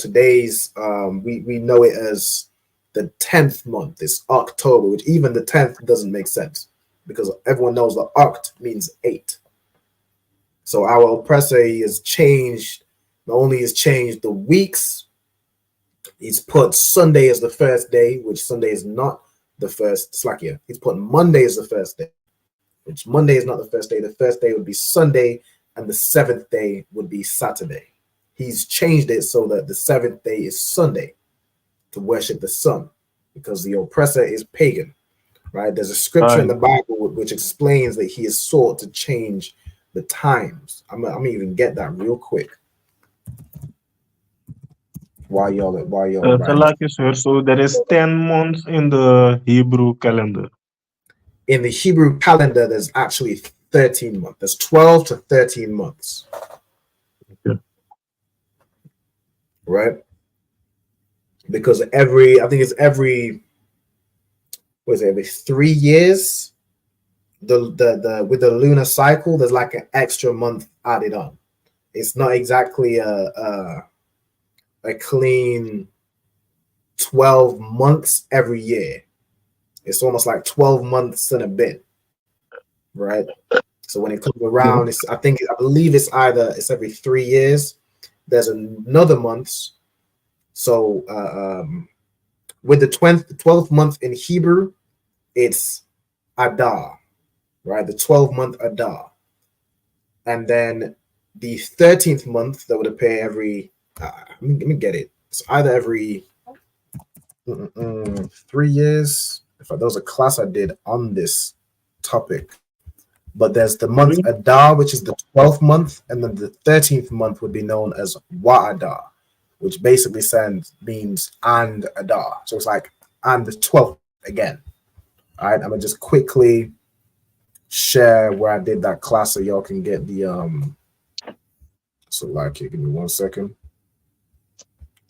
it as the 10th month. It's October, which even the 10th doesn't make sense, because everyone knows that Oct means 8. So our oppressor has changed, not only has changed the weeks, he's put Sunday as the first day, which Sunday is not the first. Slakia. He's put Monday as the first day, which Monday is not the first day. The first day would be Sunday, and the 7th day would be Saturday. He's changed it so that the 7th day is Sunday, to worship the sun, because the oppressor is pagan. Right? There's a scripture in the Bible which explains that he has sought to change the times. I'm gonna even get that real quick. While y'all so there is 10 months in the Hebrew calendar. In the Hebrew calendar, there's actually 13 months. There's 12 to 13 months. Okay. Right? Because every 3 years, the with the lunar cycle, there's like an extra month added on. It's not exactly a clean 12 months every year. It's almost like 12 months and a bit, right? So when it comes around, I believe it's every 3 years. There's another month. So with the 12th month in Hebrew, it's Adar, right? The 12th Adar. And then the 13th month that would appear every, let me get it. It's either every 3 years. There was a class I did on this topic. But there's the month Adar, which is the 12th month, and then the 13th month would be known as Adar, which basically means and Adar. So it's like and the 12th again. All right, I'm gonna just quickly share where I did that class so y'all can get the so like here, give me 1 second.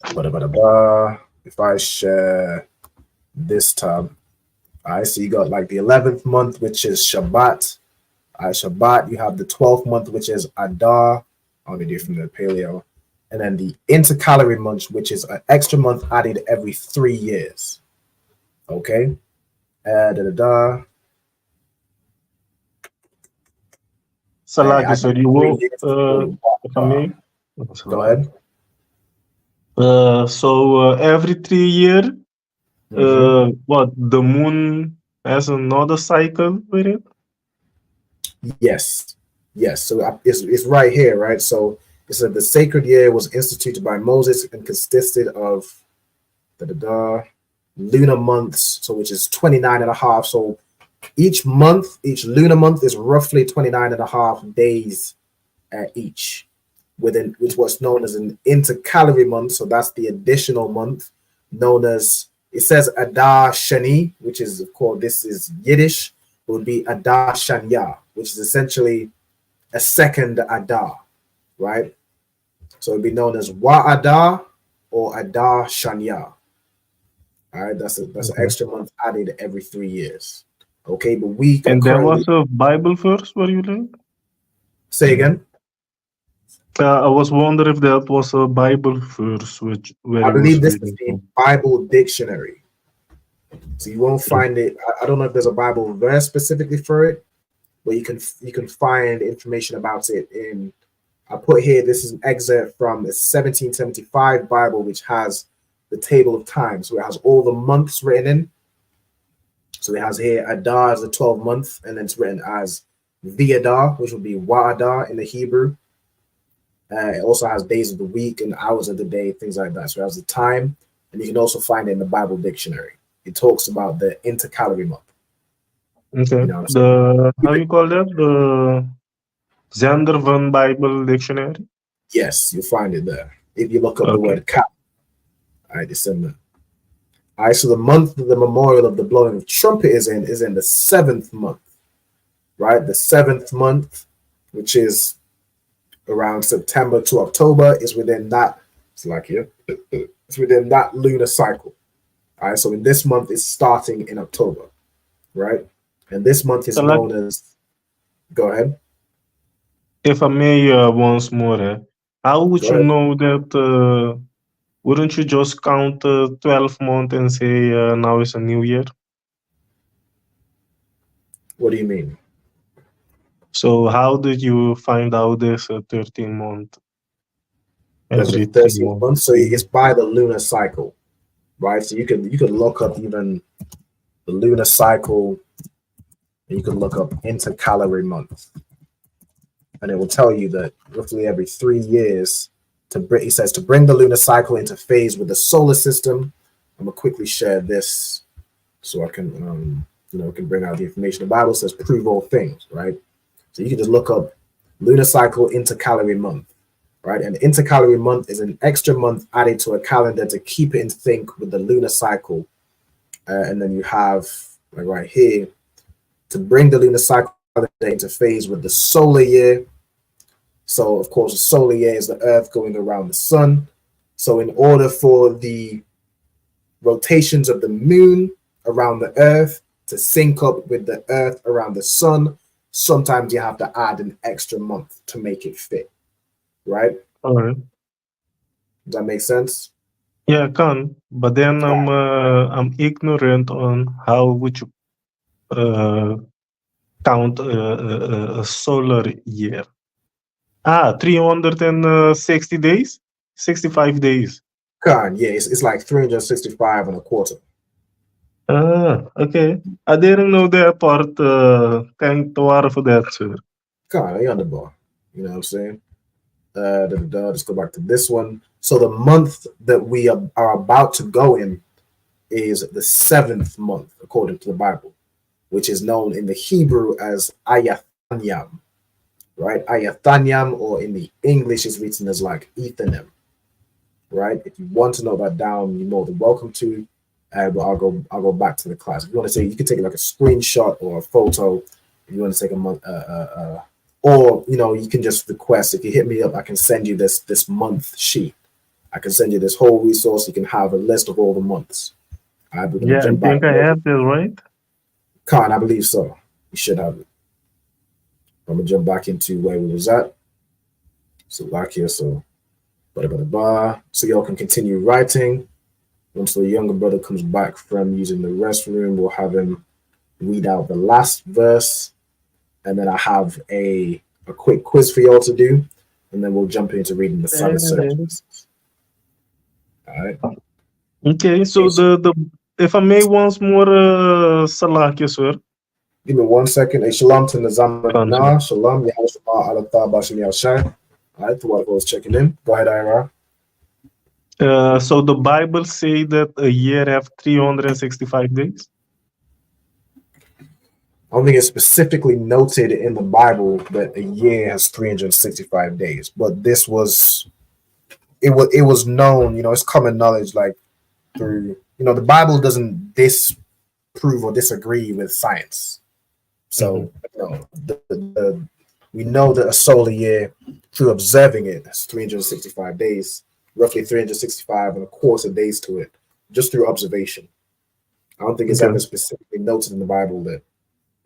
If I share this tab, all right, so you got like the 11th month, which is Shabbat. Shabbat, you have the 12th month, which is Adar. I'll be from the paleo. And then the intercalary month, which is an extra month added every 3 years. Okay. Salaki, so you will, if I may. Go ahead. Every 3 years, what, the moon has another cycle with it? Yes. So it's right here, right? So it said the sacred year was instituted by Moses and consisted of lunar months, so which is 29 and a half. So each month, each lunar month is roughly 29 and a half days each, within which was known as an intercalary month. So that's the additional month known as, it says Adar Shani, which is, of course, this is Yiddish. It would be Adar Shanya, which is essentially a second Adar, right? So it'd be known as Wa Adar or Adar Shanya. All right, that's an extra month added every 3 years. Okay, but we and there was a Bible verse where you learned? Say again. I was wondering if that was a Bible verse where I believe this is the Bible dictionary. So you won't find it. I don't know if there's a Bible verse specifically for it, but you can find information about it in. I put here. This is an excerpt from the 1775 Bible, which has the table of time. So it has all the months written in. So it has here Adar as the 12th month, and then it's written as V'Adar, which would be Wa'adar in the Hebrew. It also has days of the week and hours of the day, things like that. So it has the time, and you can also find it in the Bible dictionary. It talks about the intercalary month. Okay. You know how you call that? The Zender Van Bible Dictionary? Yes, you'll find it there. If you look up the word cal. All right, December. All right, so the month that the memorial of the blowing of trumpet is in the 7th month, right? The 7th month, which is around September to October, is within that. It's like here. It's within that lunar cycle. All right, so in this month, it's starting in October, right? And this month is known as. Go ahead. If I may, once more, how would you know that? Wouldn't you just count 12 months and say now is a new year? What do you mean? So how did you find out there's a 13 month? Every 13 months. So it's by the lunar cycle, right? So you could look up even the lunar cycle, and you can look up intercalary month, and it will tell you that roughly every 3 years. It says to bring the lunar cycle into phase with the solar system. I'm gonna quickly share this so I can can bring out the information. The Bible says prove all things, right? So you can just look up lunar cycle intercalary month, right? And intercalary month is an extra month added to a calendar to keep it in sync with the lunar cycle. And then you have like right here to bring the lunar cycle into phase with the solar year. So, of course, the solar year is the Earth going around the sun. So in order for the rotations of the moon around the Earth to sync up with the Earth around the sun, sometimes you have to add an extra month to make it fit, right? All right. Does that make sense? Yeah, I can. But then I'm ignorant on how would you count a solar year. 360 days? 65 days. God, yeah, it's like 365 and a quarter. Okay. I didn't know that part. Thank the for that, sir. God, you're on the ball. You know what I'm saying? Let's go back to this one. So the month that we are about to go in is the 7th month, according to the Bible, which is known in the Hebrew as Ayathanyam. Right, Ayathanyam, or in the English is written as like Ethanim. Right, if you want to know that down, you're more than welcome to. But I'll go back to the class. If you want to say, you can take like a screenshot or a photo. If you want to take a month, or you can just request. If you hit me up, I can send you this month sheet. I can send you this whole resource. You can have a list of all the months. All right, we're gonna Yeah, I jump back. think I have this, right? Khan, I believe so. You should have it. I'm gonna jump back into where we was at. So back here, so so y'all can continue writing. Once the younger brother comes back from using the restroom, we'll have him read out the last verse, and then I have a quick quiz for y'all to do, and then we'll jump into reading the Sabbath sections. All right. Okay, so the if I may once more, Salakia, sir. Give me 1 second. A shalom to Nazam. Shalom. Yahushua Alatah Bashim Yashai. All right, to what was checking in. Go ahead, Ira. So the Bible say that a year have 365 days. I don't think it's specifically noted in the Bible that a year has 365 days, but this was it was known, you know, it's common knowledge, like through, you know, the Bible doesn't disprove or disagree with science. So you know, we know that a solar year, through observing it, has 365 days, roughly 365 and a quarter days to it, just through observation. I don't think it's ever specifically noted in the Bible that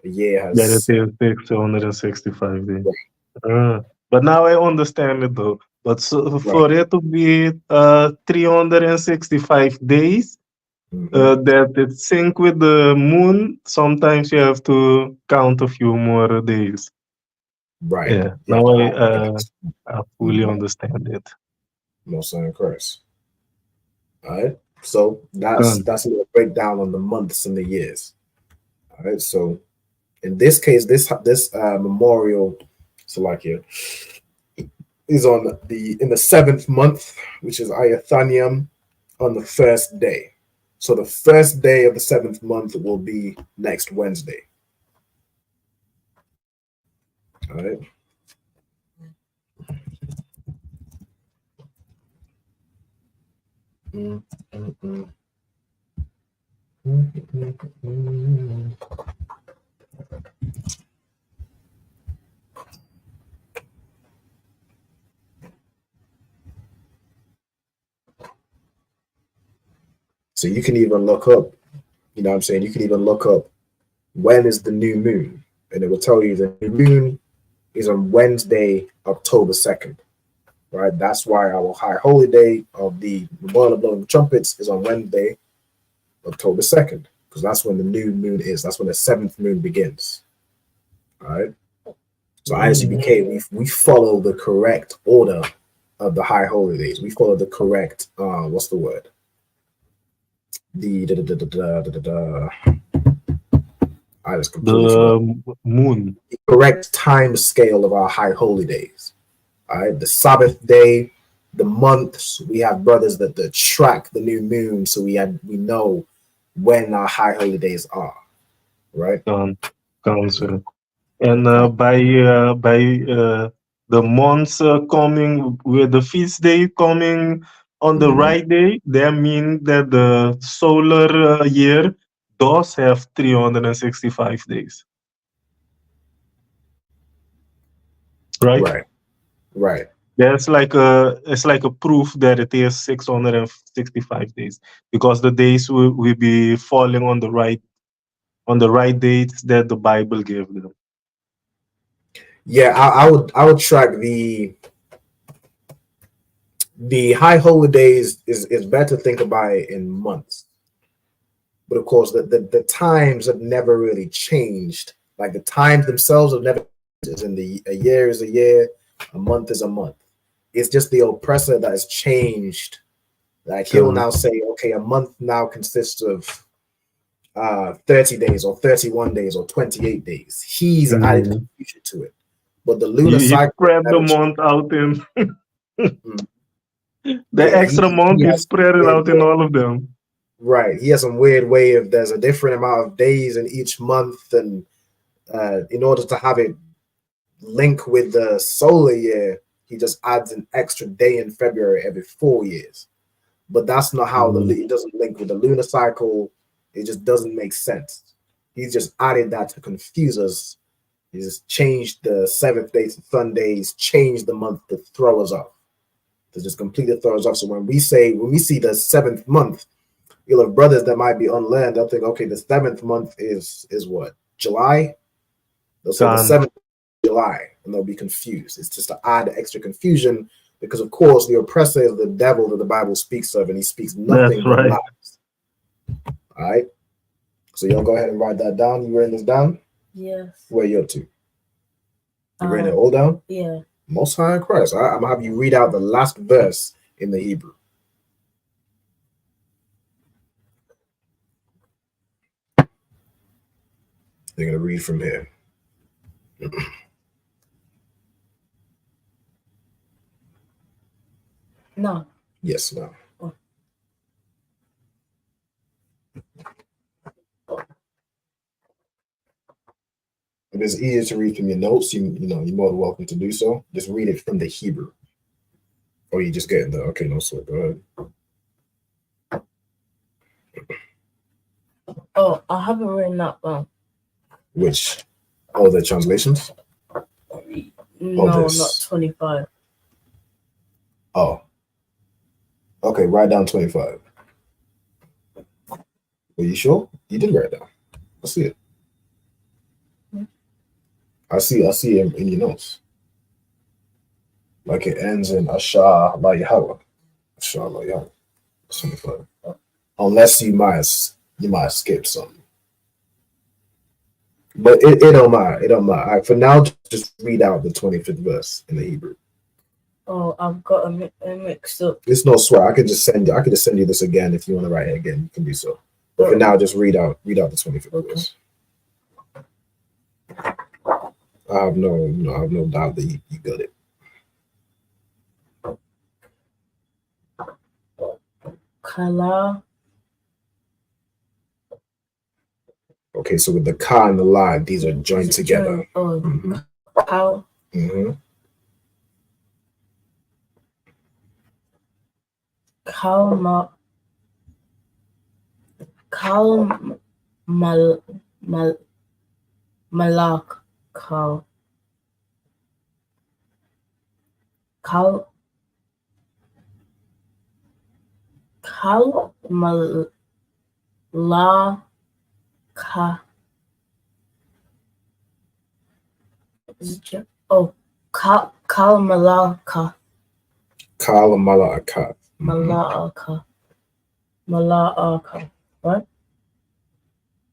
a year has. That it is 665 days. But now I understand it though. But so for it to be 365 days, that it sync with the moon, sometimes you have to count a few more days. Right. Yeah. Now I fully understand it. Most in Christ. All right. So that's a little breakdown on the months and the years. All right. So in this case, this memorial, so like here, is on in the 7th month, which is Ayathanium, on the 1st day. So the 1st day of the 7th month will be next Wednesday. All right. So you can even look up, you know what I'm saying? You can even look up when is the new moon, and it will tell you the new moon is on Wednesday, October 2nd. Right? That's why our high holy day of the memorial of blowing the trumpets is on Wednesday, October 2nd, because that's when the new moon is. That's when the 7th moon begins. All right. So I.S.U.P.K, we follow the correct order of the high holy days. We follow the correct what's the word? The moon. The correct time scale of our high holy days. All right, the Sabbath day, the months. We have brothers that track the new moon, so we know when our high holy days are. Right. Sir. And by the months coming with the feast day coming on the right day, that means that the solar year does have 365 days. Right. Right. That's like it's like a proof that it is 665 days, because the days will be falling on the right dates that the Bible gave them. Yeah, I would track the high holy days is better to think about it in months. But of course the times have never really changed. Like the times themselves have never changed. A year is a year, a month is a month. It's just the oppressor that has changed. Like he'll now say, okay, a month now consists of 30 days or 31 days or 28 days. He's added confusion to it. But the lunar cycle spread the month out in the extra month, he spread it out in all of them. Right. He has some weird way of there's a different amount of days in each month, and in order to have it link with the solar year, he just adds an extra day in February every 4 years. But that's not how it doesn't link with the lunar cycle. It just doesn't make sense. He's just added that to confuse us. He just changed the 7th day to Sundays, changed the month to throw us off, to just completely throw us off. So when we see the 7th month, you'll have brothers that might be unlearned. They'll think, okay, the 7th month is what? July? They'll say the 7th July, and they'll be confused. It's just to add extra confusion because, of course, the oppressor is the devil that the Bible speaks of, and he speaks nothing but lies. All right? So y'all go ahead and write that down. You writing this down? Yes. Where you up to? You writing it all down? Yeah. Most High in Christ. All right? I'm going to have you read out the last verse in the Hebrew. They're going to read from here. No. Yes, no. Oh. If it's easier to read from your notes, you're more than welcome to do so. Just read it from the Hebrew. Oh, you just getting the okay, no sweat. Go ahead. Oh, I haven't written that down. Which? All the translations? No, not 25. Oh. Okay, write down 25. Are you sure? You did write it down. I see it. I see it in your notes. Like it ends in Asha La Yahweh. Asha La Yahweh. 25. Unless you might skip something. But it don't matter. It don't matter. All right, for now, just read out the 25th verse in the Hebrew. Oh, I've got a mixed up. It's no swear. I could just send you this again if you want to write it again. You can do so. But for now, just read out the 25th verse. I have no doubt that you got it. Kala. Okay, so with the ka and the la, these are joined together. Oh, how? Mm-hmm. Kalma. Malak. Kal. Malaka. Oh, Malaka. Malaka. Malaka. What?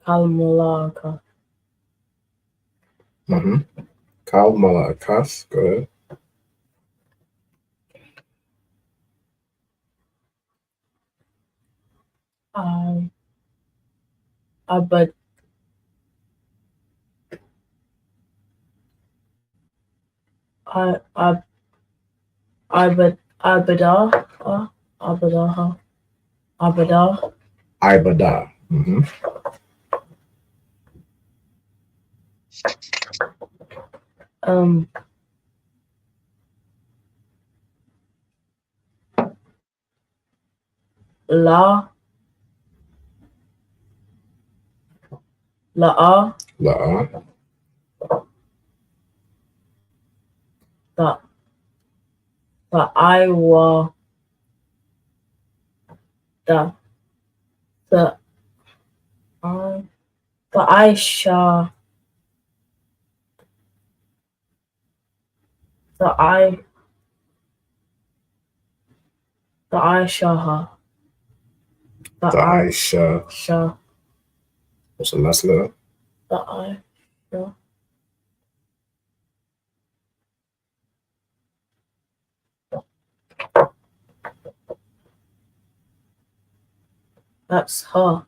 Malaka. Mm-hmm. Malakas. Go ahead. Ibadah. Mm-hmm. La. The Iowa. The Aisha. The Aisha. The Aisha. What's the last letter? The Aisha. That's her.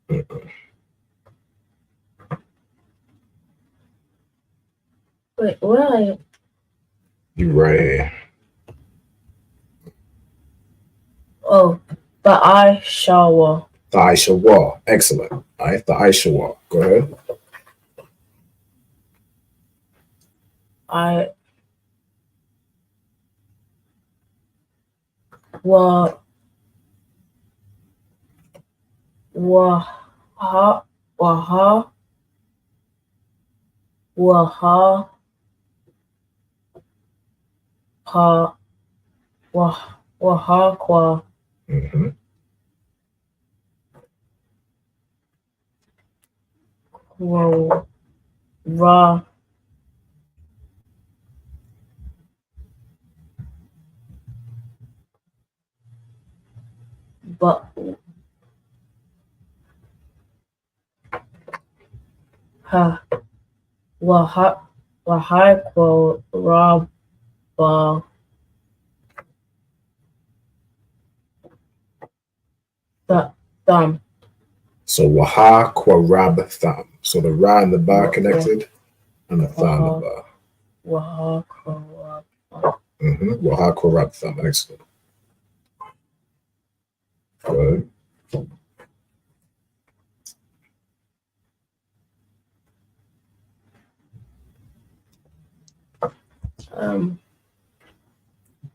Wait, where are you? You right here. Oh, the Aisha. The Aisha. Excellent. All right, the Aisha. Go ahead. Wahakwa. Ra. But Wahakwa Rabba Thumb. So Waha Kwarab Thumb. So the Ra and the Ba connected, and the Tha and the Ba. Wahakwa. Waha Kwarab Thumb. Excellent. Good.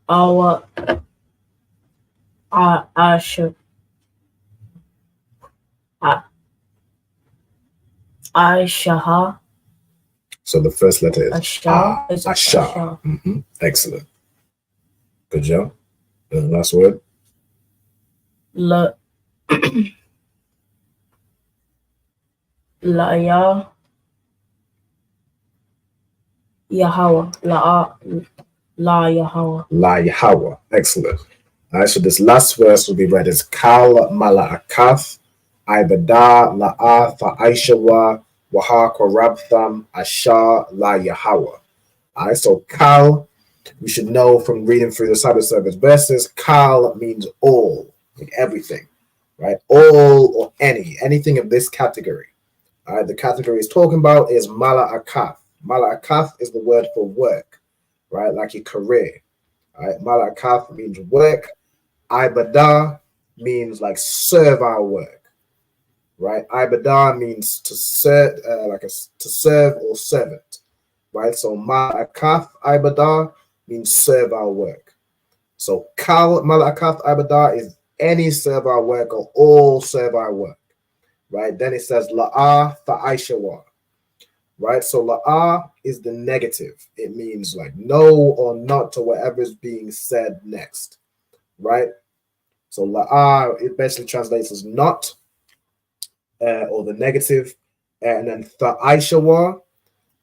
Our I.S.U.P.K. Aisha. So the first letter is Asha. Asha. Excellent. Good job. And the last word? Laya. Yahweh. La Yahweh. La Yahweh. Excellent. All right, so this last verse will be read as Kal Mala'akath, Ibada, La'ath, Aishawa, Waha Korabtham, Asha, La Yahweh. All right, so Kal, we should know from reading through the Sabbath service verses, Kal means all, like everything, right? All or anything of this category. All right, the category it's talking about is Mala'akath. Mala'akath is the word for work, right? Like your career. All right, Mala'akath means work. Ibadah means like serve our work, right? Ibadah means to serve, to serve or servant, right? So Mala'akath Ibadah means serve our work. So Kal Mala'akath Ibadah is any serve our work or all serve our work, right? Then it says La'ah Fa'aishawa, right? So La'ah is the negative. It means like no or not to whatever is being said next, right? So La'ah, it basically translates as not, or the negative. And then Tha'aishawa.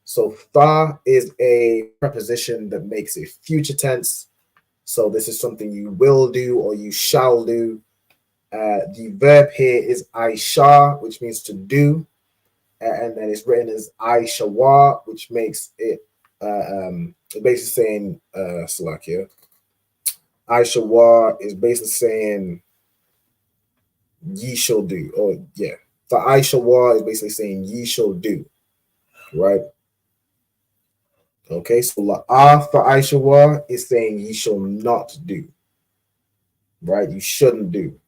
So Tha is a preposition that makes a future tense. So this is something you will do or you shall do. The verb here is Aisha, which means to do. And then it's written as Aishawa, which makes it basically saying Salakia. Aishawa is basically saying ye shall do. Or yeah. The Aishawa is basically saying ye shall do. Right? Okay, so La'ah for Aishawa is saying ye shall not do. Right? You shouldn't do.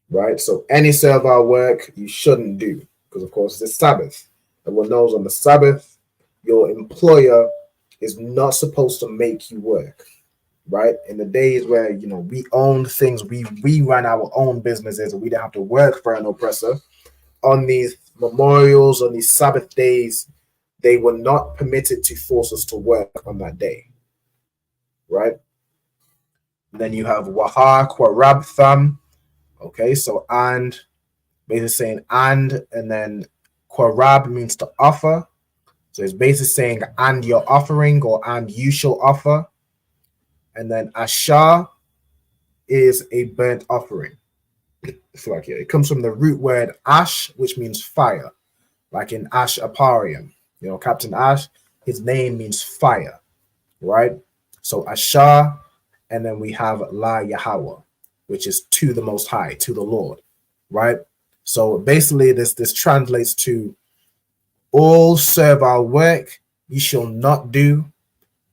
Right? So any servile work you shouldn't do. Because of course it's Sabbath. Everyone knows on the Sabbath, your employer is not supposed to make you work. Right? In the days where we owned things, we ran our own businesses and we didn't have to work for an oppressor. On these memorials, on these Sabbath days, they were not permitted to force us to work on that day. Right? And then you have Waha Kwarab Tham. Okay, so and basically saying and then Kwarab means to offer. So it's basically saying and you're offering or and you shall offer. And then Asha is a burnt offering. It's like it comes from the root word ash, which means fire. Like in Ash Aparium, Captain Ash, his name means fire, right? So Asha, and then we have La Yahweh, which is to the Most High, to the Lord, right? So basically this translates to all servile work ye shall not do,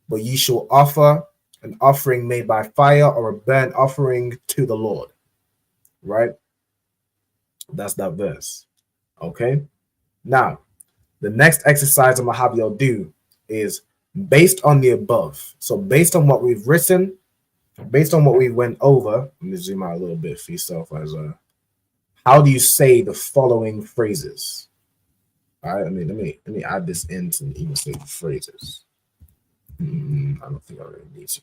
but ye shall offer an offering made by fire or a burnt offering to the Lord, right? That's that verse. Okay. Now, the next exercise I'm gonna have y'all do is based on the above. So based on what we've written, based on what we went over, let me zoom out a little bit for yourself as how do you say the following phrases? All right, let me add this in to even say the phrases. I don't think I really need to.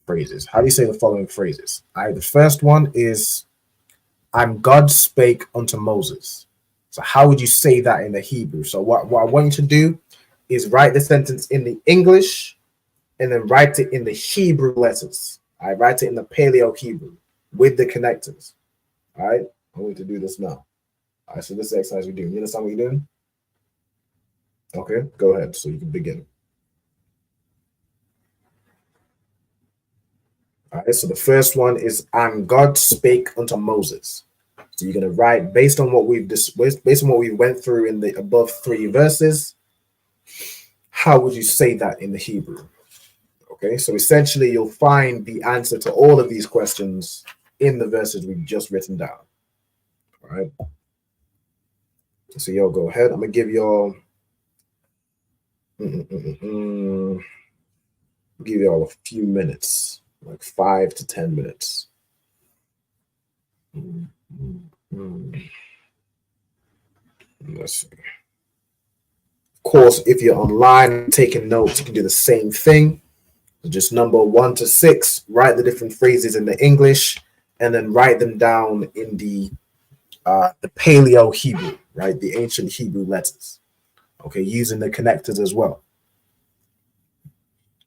phrases. How do you say the following phrases? The first one is, and God spake unto Moses. So how would you say that in the Hebrew? So what I want you to do is write the sentence in the English and then write it in the Hebrew letters. I write it in the Paleo Hebrew with the connectors. All right, I'm going to do this now. All right, so this is the exercise we're doing. You understand what you're doing? Okay, go ahead. So you can begin. All right, so the first one is, and God spake unto Moses. So you're gonna write based on what we went through in the above 3 verses. How would you say that in the Hebrew? Okay, so essentially you'll find the answer to all of these questions in the verses we've just written down. All right. So y'all go ahead. I'm gonna give y'all give y'all a few minutes, like 5 to 10 minutes. Let's see. Of course, if you're online taking notes, you can do the same thing. So just number 1 to 6, write the different phrases in the English, and then write them down in the Paleo Hebrew, right? The ancient Hebrew letters. Okay, using the connectors as well.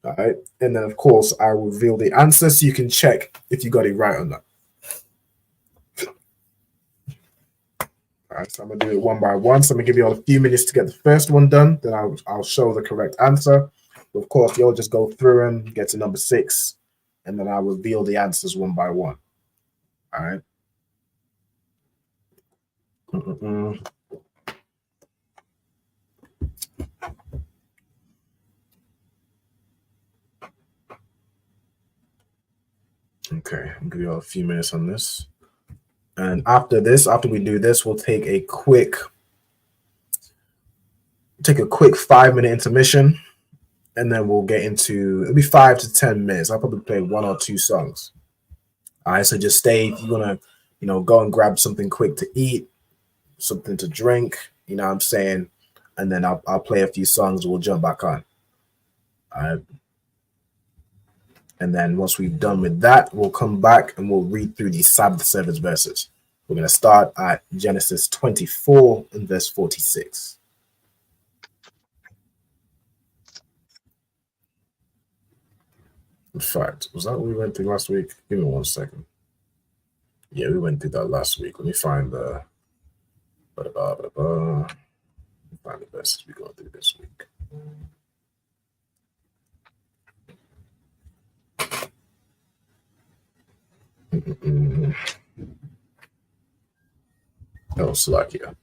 All right, and then of course I will reveal the answer so you can check if you got it right or not. All right, so I'm gonna do it one by one. So I'm gonna give you all a few minutes to get the first one done. Then I'll show the correct answer. Of course, you'll just go through them, get to number 6, and then I'll reveal the answers one by one. All right. Okay, I'll give you all a few minutes on this. And after we do this, we'll take a quick 5-minute intermission, and then we'll get into, it'll be 5 to 10 minutes. I'll probably play 1 or 2 songs. All right, so just stay. If you want to, go and grab something quick to eat, something to drink, you know what I'm saying? And then I'll play a few songs, we'll jump back on. All right. And then once we've done with that, we'll come back and we'll read through these Sabbath service verses. We're going to start at Genesis 24 and verse 46. In fact, was that what we went through last week? Give me 1 second. Yeah, we went through that last week. Let me find the find the verses we're going through this week. Oh, Slovakia.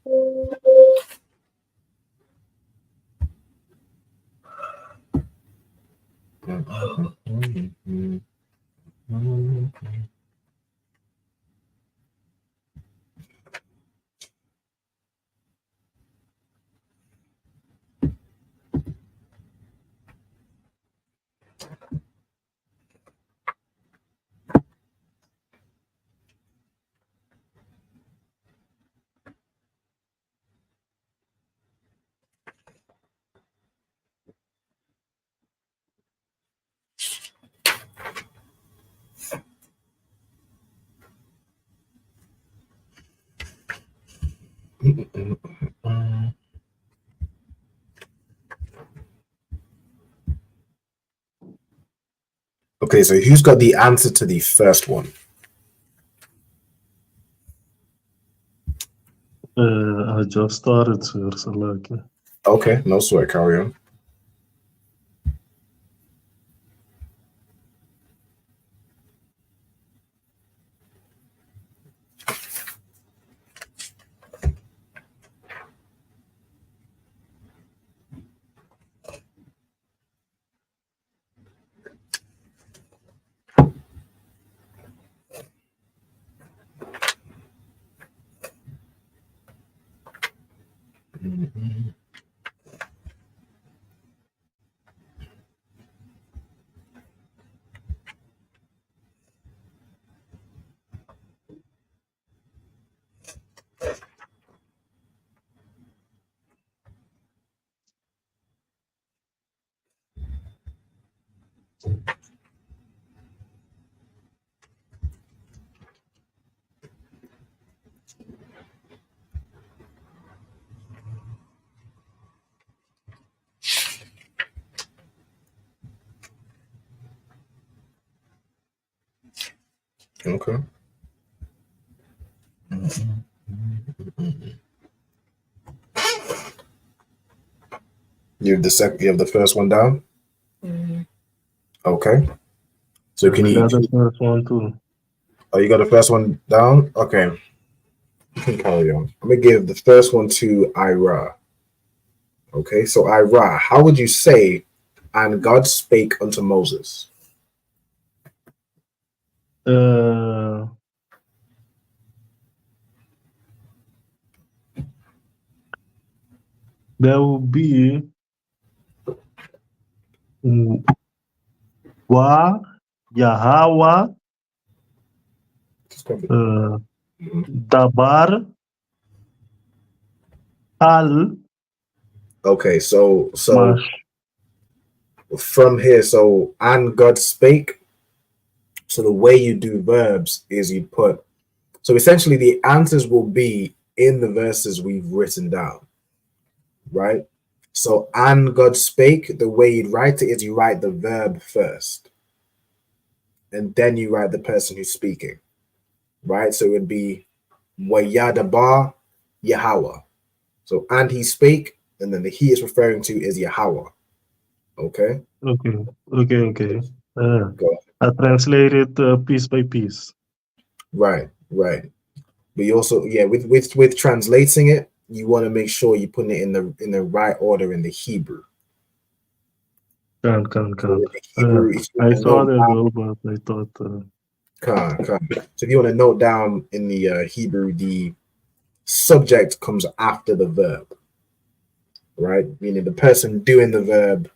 Okay, so who's got the answer to the first one? I just started, sir. So like, Okay, no sweat, carry on. Okay. You have the first one down? Mm-hmm. Okay. So can I you got the first one too. Oh, you got the first one down? Okay. You can carry on. I'm gonna give the first one to Ira. Okay, so Ira, how would you say, and God spake unto Moses? There will be Wa Yahweh Dabar Al Okay, so Mash. from here, so and God spake. So the way you do verbs is you put. So essentially, the answers will be in the verses we've written down, right? So and God spake. The way you'd write it is you write the verb first, and then you write the person who's speaking, right? So it would be Wayadabar Yahweh. So and he spake, and then the he is referring to is Yahweh. Okay. Okay. I translate it piece by piece. Right. But you also, with translating it, you want to make sure you put it in the right order in the Hebrew. Can't. Hebrew, I saw that though, but I thought. So if you want to note down in the Hebrew, the subject comes after the verb, right? Meaning the person doing the verb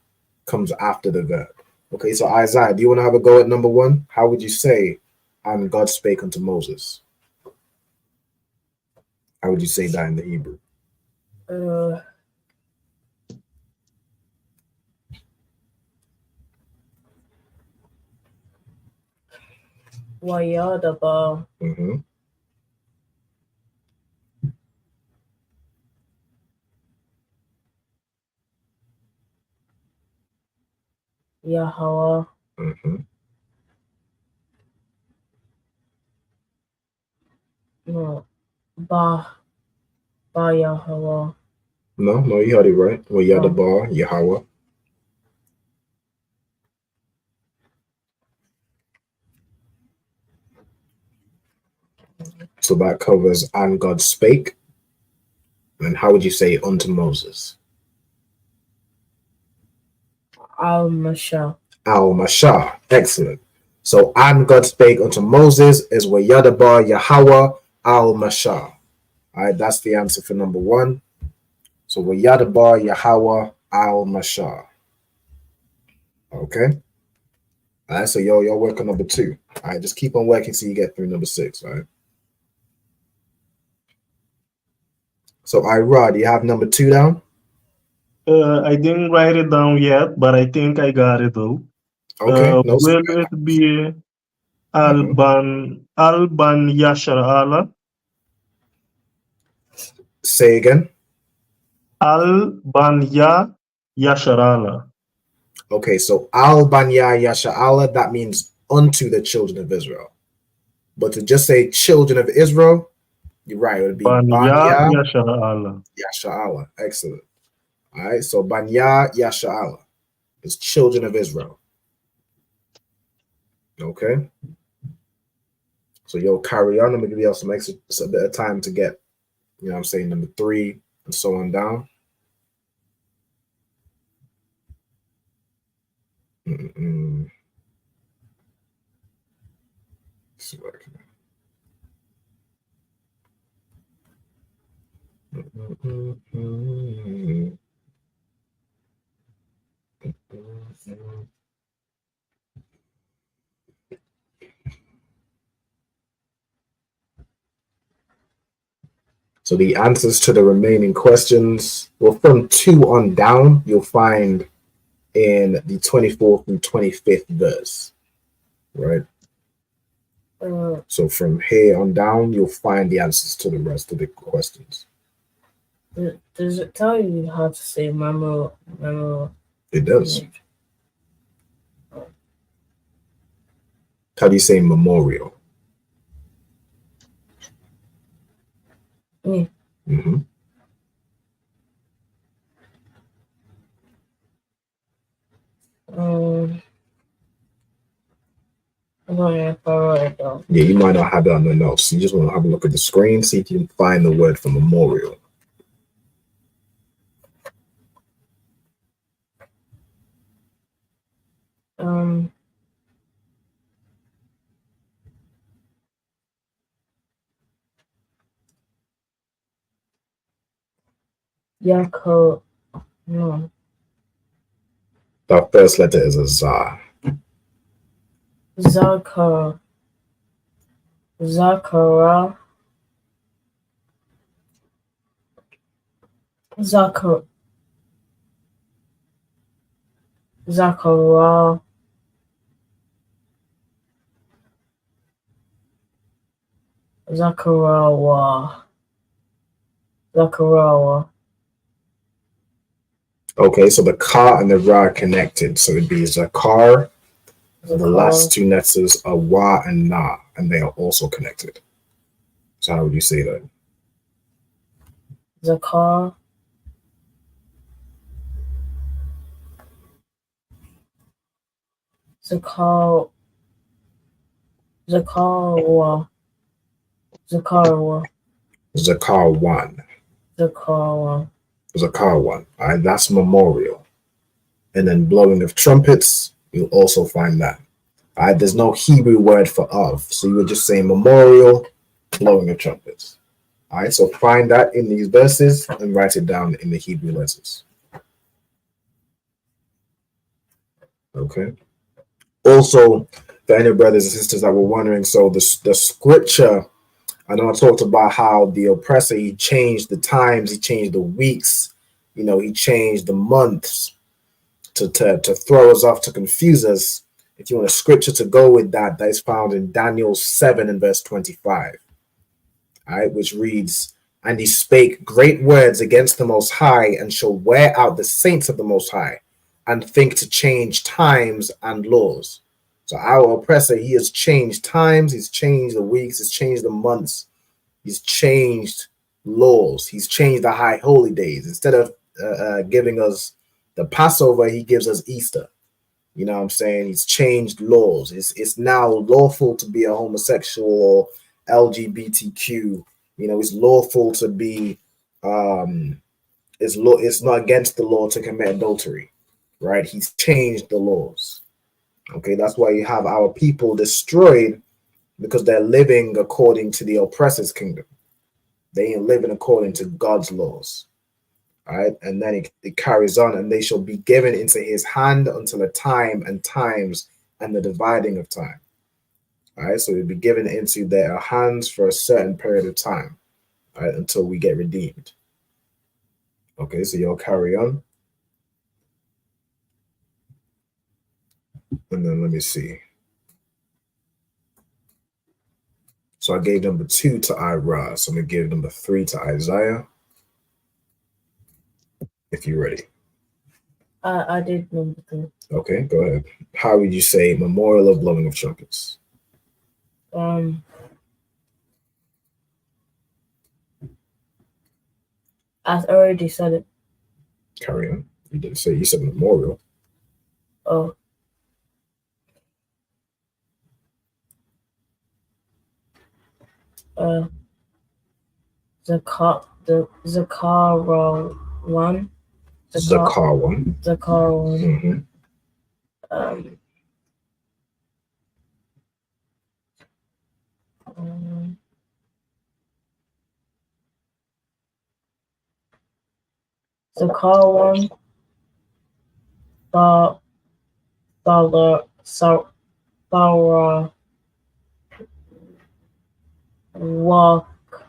comes after the verb. Okay, so Isaiah, do you want to have a go at number one? How would you say, and God spake unto Moses? How would you say that in the Hebrew? Wayadaba. Mm-hmm. Yahweh. Mm-hmm. No. Ba Yahweh. No, you had it right. Wayadabar Yahweh. So that covers and God spake. And how would you say unto Moses? Al-Mashah. Al-Mashah. Excellent. So and God spake unto Moses is Wayadabar Yahweh Al-Mashah. All right, that's the answer for number one. So Wayadabar Yahweh Al-Mashah. Okay. All right, so you're working number two. All right, just keep on working till you get through number six. All right. So Ira, do you have number two down? I didn't write it down yet, but I think I got it though. Okay. Will it be Alban Yashar? Say again. Albanya Yasharala. Okay, so Al-Banya Yasha'ala, that means unto the children of Israel. But to just say children of Israel, you're right. It would be Banya Yasha'ala. Excellent. All right, so Banya Yasha'ala is children of Israel. Okay. So you'll carry on. I'm going to give you some extra, a bit of time to get, you know what I'm saying, number three and so on down. So the answers to the remaining questions, well, from 2 on down, you'll find in the 24th and 25th verse, right? So from here on down, you'll find the answers to the rest of the questions. Does it tell you how to say memorial? It does. How do you say memorial? Yeah. Mm-hmm. I don't know if I wrote it down. Yeah, you might not have it on the notes. You just want to have a look at the screen, see if you can find the word for memorial. Yaakov. No. The first letter is a za. Zakar. Zakara. Zakar. Zakara. Zakarawa. Zakarawa. Okay, so the ka and the ra are connected. So it'd be zakar. The last two letters are wa and na, and they are also connected. So how would you say that? Zakar. Zakar. Zakarwa. Zakarwa. Zakarwan. Zakarwa. Zakarwan. All right, that's memorial. And then blowing of trumpets, you'll also find that. All right, there's no Hebrew word for of, so you would just say memorial, blowing of trumpets. All right, so find that in these verses and write it down in the Hebrew letters. Okay. Also, for any brothers and sisters that were wondering, so the scripture, I know I talked about how the oppressor, he changed the times, he changed the weeks, you know, he changed the months to throw us off, to confuse us. If you want a scripture to go with that, that is found in Daniel 7 and verse 25. All right, which reads, "And he spake great words against the Most High, and shall wear out the saints of the Most High, and think to change times and laws." So our oppressor, he has changed times, he's changed the weeks, he's changed the months, he's changed laws, he's changed the high holy days. Instead of giving us the Passover, he gives us Easter. You know what I'm saying? He's changed laws. It's now lawful to be a homosexual or LGBTQ. You know, it's lawful to be it's not against the law to commit adultery, right? He's changed the laws. Okay, that's why you have our people destroyed, because they're living according to the oppressor's kingdom. They ain't living according to God's laws. All right, and then it carries on, and they shall be given into his hand until a time and times and the dividing of time. All right, so it'll be given into their hands for a certain period of time, all right, until we get redeemed. Okay, so you'll carry on. And then let me see. So I gave number 2 to Ira. So I'm going to give number 3 to Isaiah. If you're ready. I did number 3. Okay, go ahead. How would you say memorial of blowing of trumpets? I already said it. Carry on. You didn't say, you said memorial. Oh. Zakar one. Zakar one. Mm-hmm. Zakar one. Walk.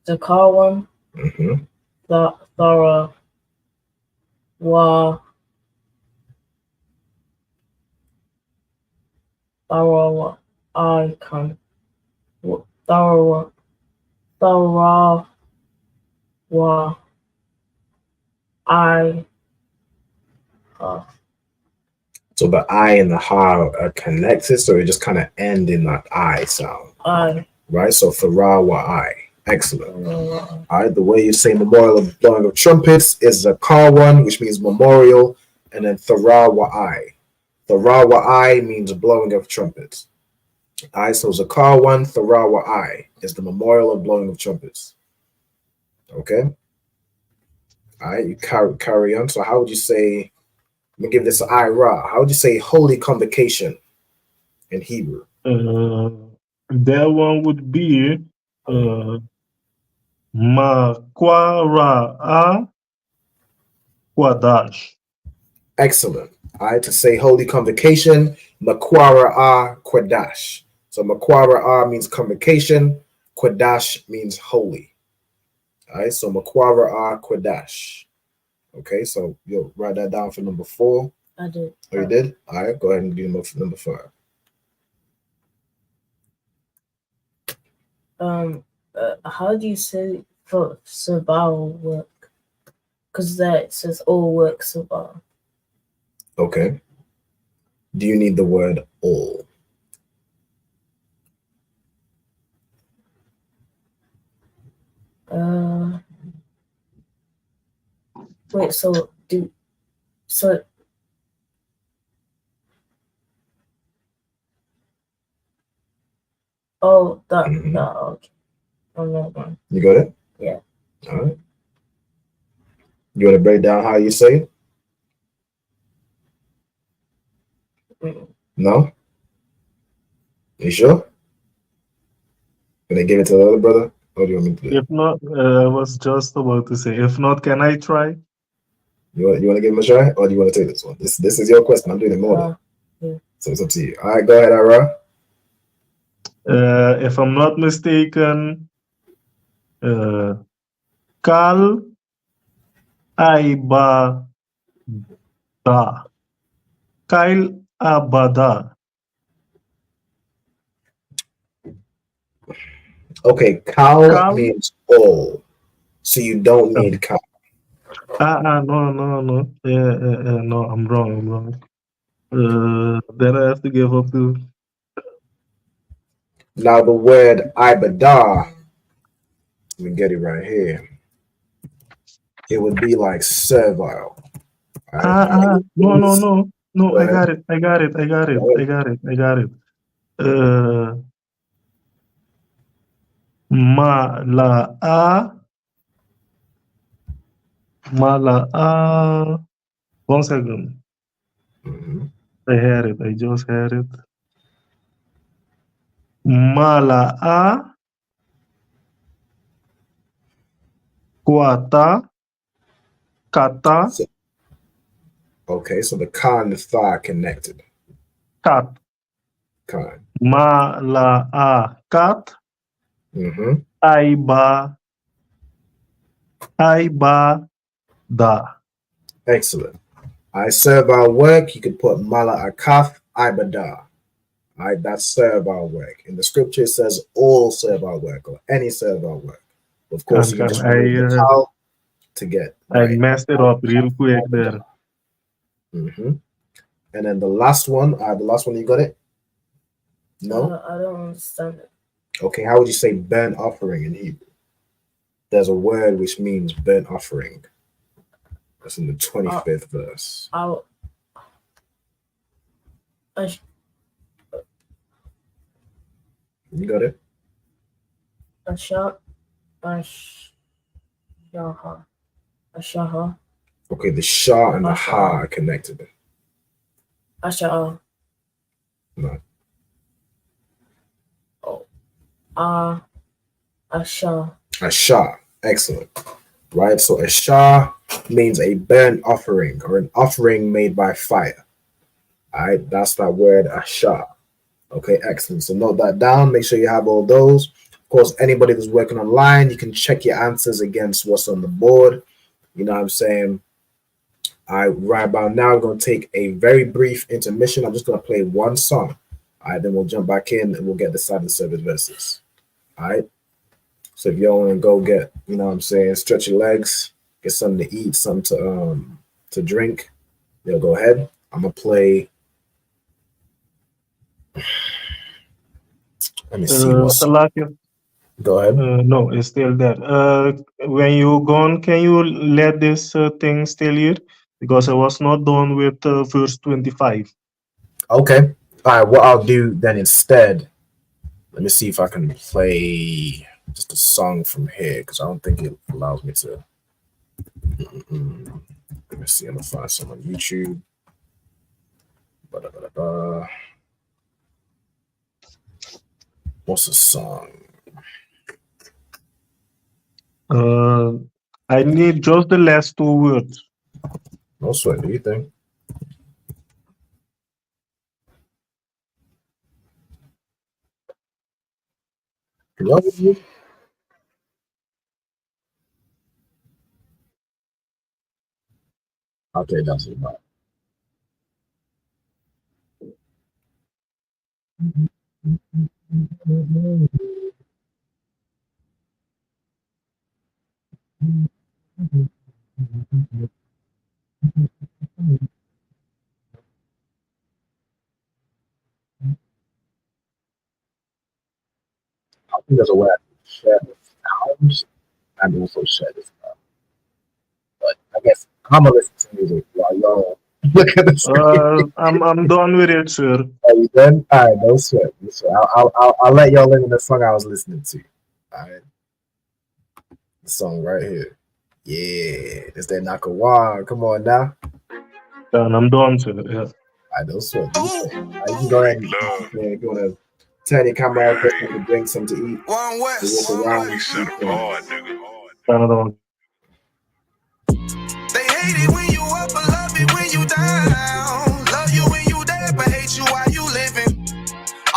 Zakar one. Mm-hmm. Thara wa icon. Thara wa I So the I and the ha are connected, so it just kind of end in that I sound. I. Right? So Thara wa I. Excellent. All right, the way you say memorial of blowing of trumpets is the Zakar one, which means memorial, and then Thara wa I. Thara wa I means blowing of trumpets. All right, so Zakar one, Thara wa I is the memorial of blowing of trumpets. Okay. All right, you carry on. So how would you say, let me give this an Ira. How would you say holy convocation in Hebrew? That one would be Makwara'a Qadash. Excellent. All right, to say holy convocation, Makwara'a Qadash. So Makwara'a means convocation, Qadash means holy. All right, so Makwara'a Qadash. Okay, so you'll write that down for number 4. I did. Oh, you did? All right, go ahead and do number 5. How do you say for survival work? Because that says all work survival. Okay. Do you need the word all? Wait, so oh, that, okay. I'm not going. You got it? Yeah. All right. You want to break down how you say it? No? You sure? Can I give it to the other brother? Or do you want me to do it? If not, I was just about to say, if not, can I try? You want to give him a try? Or do you want to take this one? This is your question. I'm doing it more. Yeah. So it's up to you. All right, go ahead, Ira. If I'm not mistaken, Kal Aibada. Kyle Abada. Okay, Kal means all. So you don't need Kal. No. Yeah, no, I'm wrong. Then I have to give up to. Now the word Ibada, let me get it right here. It would be like servile. No. I got it. Mala'a. 1 second. I had it. I just had it. Mala'a Kuata Kata. Okay, so the ka and the tha are connected. Kat. Ka. Mala'a Kat. Aiba Da. Excellent. I serve our work. You could put Mala Akaf Ibada. All right, that's serve our work. In the scripture, it says all serve our work or any serve our work. Of course, you can just remove the cow to get. I messed it up real quick there. And then the last one, you got it? No? I don't understand it. Okay, how would you say burnt offering in Hebrew? There's a word which means burnt offering. That's in the 25th verse. You got it? Ashaha. Okay, the sha and the ha are connected. Ashaha. No. Asha. Excellent. Right? So Asha means a burnt offering or an offering made by fire. All right, that's that word Asha. Okay, excellent. So note that down. Make sure you have all those. Of course, anybody that's working online, you can check your answers against what's on the board. You know what I'm saying? All right, right about now, we're going to take a very brief intermission. I'm just going to play one song. All right, then we'll jump back in and we'll get the side of the service verses. All right. So if y'all want to go get, you know what I'm saying, stretch your legs, get something to eat, something to drink, go ahead. I'm going to play Let me see what's. Salakia. Go ahead. No, it's still there. When you gone, can you let this thing still here? Because I was not done with verse 25. Okay. All right. What I'll do then instead, let me see if I can play just a song from here because I don't think it allows me to. Let me see. I'm gonna find some on YouTube. Ba-da-ba-da-ba. What's the song? I need just the last 2 words. No sweat. Do you think? Can y'all hear me? Okay, that's it. Bye. I think there's a way I can share the sounds and also share this. But I guess I'm gonna listen to music while y'all look at the screen. I'm done with it, sir. Are you done? All right, no sweat. No sweat. I'll let y'all in on the song I was listening to. All right, the song right here. Yeah, it's that Nakawan. Come on now. And I'm done, sir. Yeah. I know sweat. You can go ahead and if you wanna turn your camera off, to drink something to eat. One West. To walk around. They hate it when you up, but love it when you down. Love you when you there, but hate you while you living.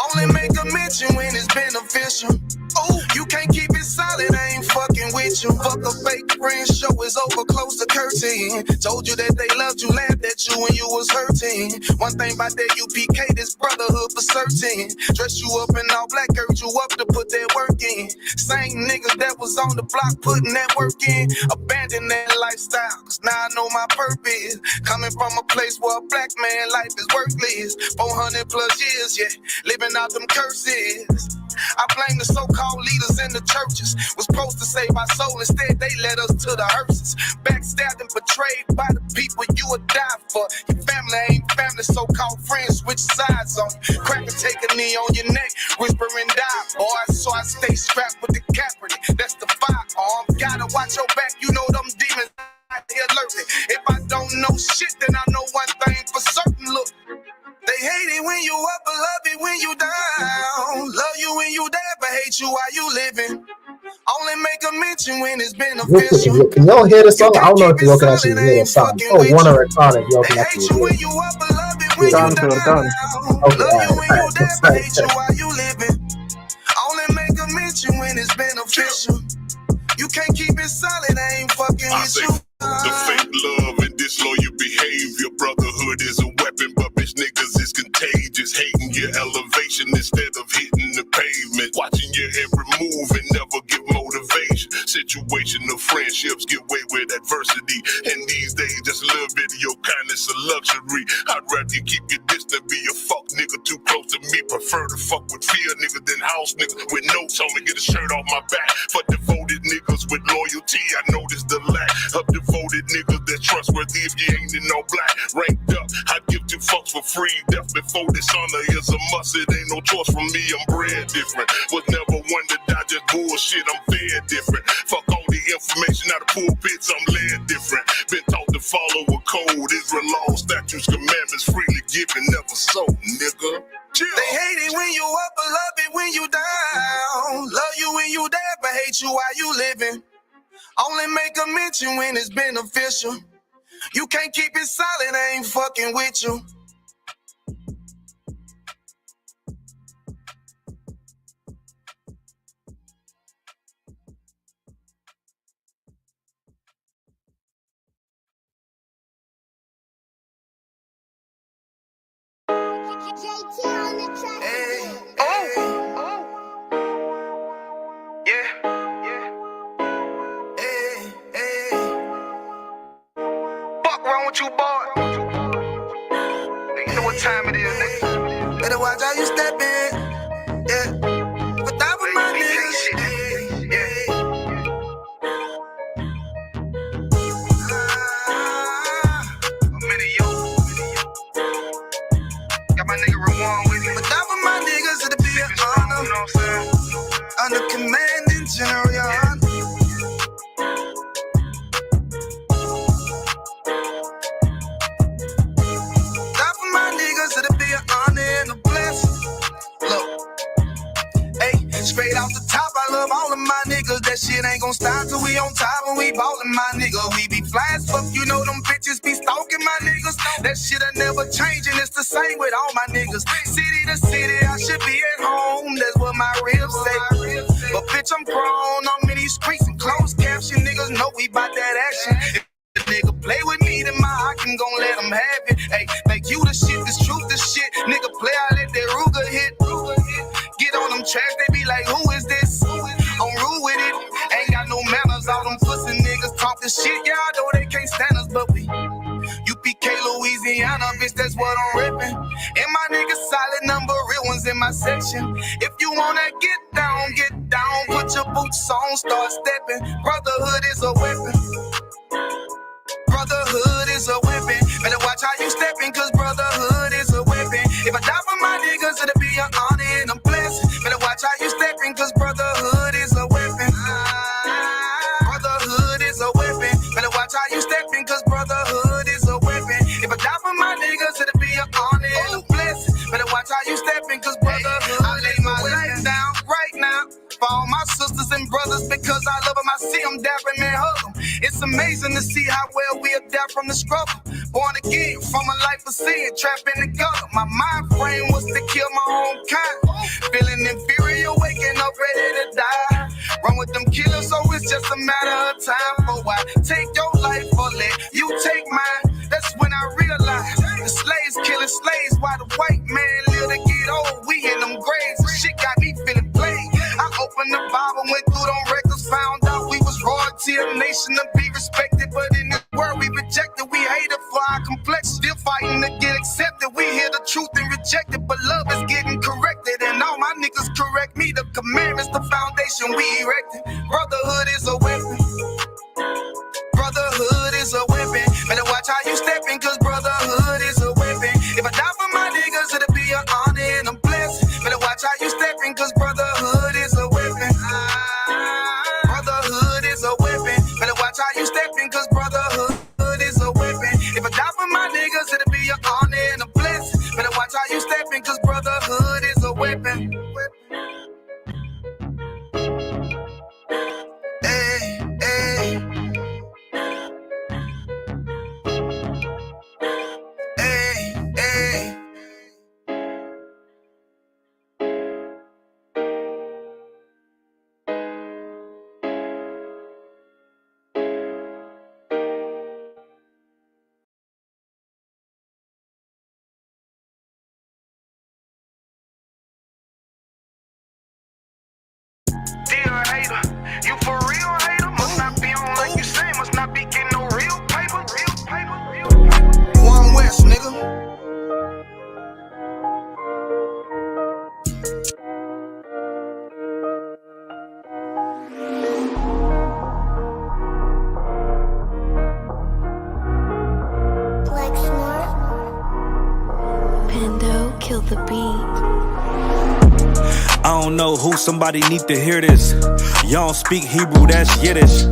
Only make a mention when it's beneficial. Oh, you can't keep it solid, I ain't fucking with you. Fuck a fake friend, show is over, close the curtain. Told you that they loved you, laughed at you when you was hurting. One thing about that UPK, this brotherhood for certain. Dress you up in all black, urge you up to put that work in. Same niggas that was on the block putting that work in. Abandon that lifestyle, cause now I know my purpose. Coming from a place where a black man life is worthless. 400 plus years, yeah, living out them curses. I blame the so-called leaders in the churches. Was supposed to save our soul, instead they led us to the hearses. Backstabbed and betrayed by the people you would die for. Your family ain't family, so-called friends switch sides on you. Crack and take a knee on your neck, whisper and die, boy. So I stay strapped with the Kaepernick, that's the firearm. Gotta watch your back, you know them demons out here lurking. If I don't know shit, then I know one thing for certain, look. They hate it when you up, but love it when you down. Love you when you there, but hate you while you living. Only make a mention when it's beneficial. Can y'all hear the song? I don't know if y'all can actually hear the sound. Oh, one or a ton if y'all can actually hear it. Done, sir, done. Okay, all right. Only make a mention when it's beneficial. You can't keep it solid, I ain't fucking with you. The fake love and disloyal behavior. Brotherhood is a weapon, but bitch niggas is contagious. Hating your elevation instead of hitting the pavement. Watching your every move and never give motivation. Situational friendships get way with adversity. And these days, just a little bit of your kindness a luxury. I'd rather you keep your distance, be a fuck nigga too close to me. Prefer to fuck with fear nigga than house nigga with notes on me. Get a shirt off my back for devoted niggas with loyalty. I noticed the lack of devoted niggas that's trustworthy if you ain't in no black. Ranked up, I'd give 2 fucks for free. Death before dishonor is a must. It ain't no choice from me. I'm bred different. Was never one to die, just bullshit. I'm fed different. Fuck all the information out of pulpits. I'm led different. Been taught to follow a code. Israel law, statutes, commandments freely given, never sold, nigga. They hate it when you up, but love it when you down. Love you when you there, but hate you while you living. Only make a mention when it's beneficial. You can't keep it solid, I ain't fucking with you. You boy. You know what time it is, nigga. Better watch how you step in. Yeah. that shit ain't gon' stop till we on top and we ballin', my nigga. We be fly as fuck, you know them bitches be stalking my niggas. That shit'll never change and it's the same with all my niggas. City to city, I should be at home, that's what my ribs say. But bitch, I'm grown, I'm in these streets and closed caption. Niggas know we bout that action. If the nigga play with me, then my Hakim gon' let him have it. Hey, make you the shit, this truth the shit. Nigga play, I let that Ruger hit. Get on them tracks, they be like, who is this? I'm rude with it. Ain't got no manners, all them pussy niggas talkin' shit. Yeah, I know they can't stand us, but we UPK, Louisiana, bitch, that's what I'm rippin'. And my niggas solid number, real ones in my section. If you wanna get down, put your boots on, start steppin'. Brotherhood is a weapon. Brotherhood is a weapon. Better watch how you steppin', cause brotherhood is a weapon. If I die for my niggas, it'll be an honor and a blessing. Better watch how you steppin', cause brotherhood is a weapon. Brotherhood is a weapon. Better watch how you steppin', cause brotherhood is a weapon. If I die for my niggas, it'll be an honor and a blessing. Better watch how you steppin', cause brotherhood I lay my life down right now for all my sisters and brothers, because I love them. I see them dapping and hug them. It's amazing to see how well we adapt from the struggle. Born again from a life of sin, trapped in the gutter. My mind frame was to kill my own kind. Feeling inferior, waking up ready to die. Run with them killers, so it's just a matter of time. For I take your life or let you take mine. That's when I realized the slaves killing slaves while the white man live to get old. We in them graves, the shit got me feeling played. I opened the Bible, went through them records, found out we was royalty, a nation to be respected. But in this world we rejected, we hated for our complex. Still fighting to get accepted. We hear the truth and reject it, but love is getting corrected. And all my niggas correct me. The commandments, the foundation we erected. Brotherhood is a weapon. Brotherhood is a weapon. Better watch how you steppin', cause brotherhood is a weapon. If I die for my niggas, it'll be an honor and a blessing. Better watch how you steppin', cause brotherhood is a weapon. Brotherhood is a weapon. Better watch how you steppin', cause brotherhood is a weapon. If I die for my niggas, it'll be an honor and a blessing. Better watch how you steppin', cause brotherhood is a weapon. Hey, hey. Dear hater, you for real hater? Must not be on like you say, must not be getting no real paper. One West, nigga. Pando, kill the beat. I don't know who, somebody need to hear this. Y'all don't speak Hebrew, that's Yiddish.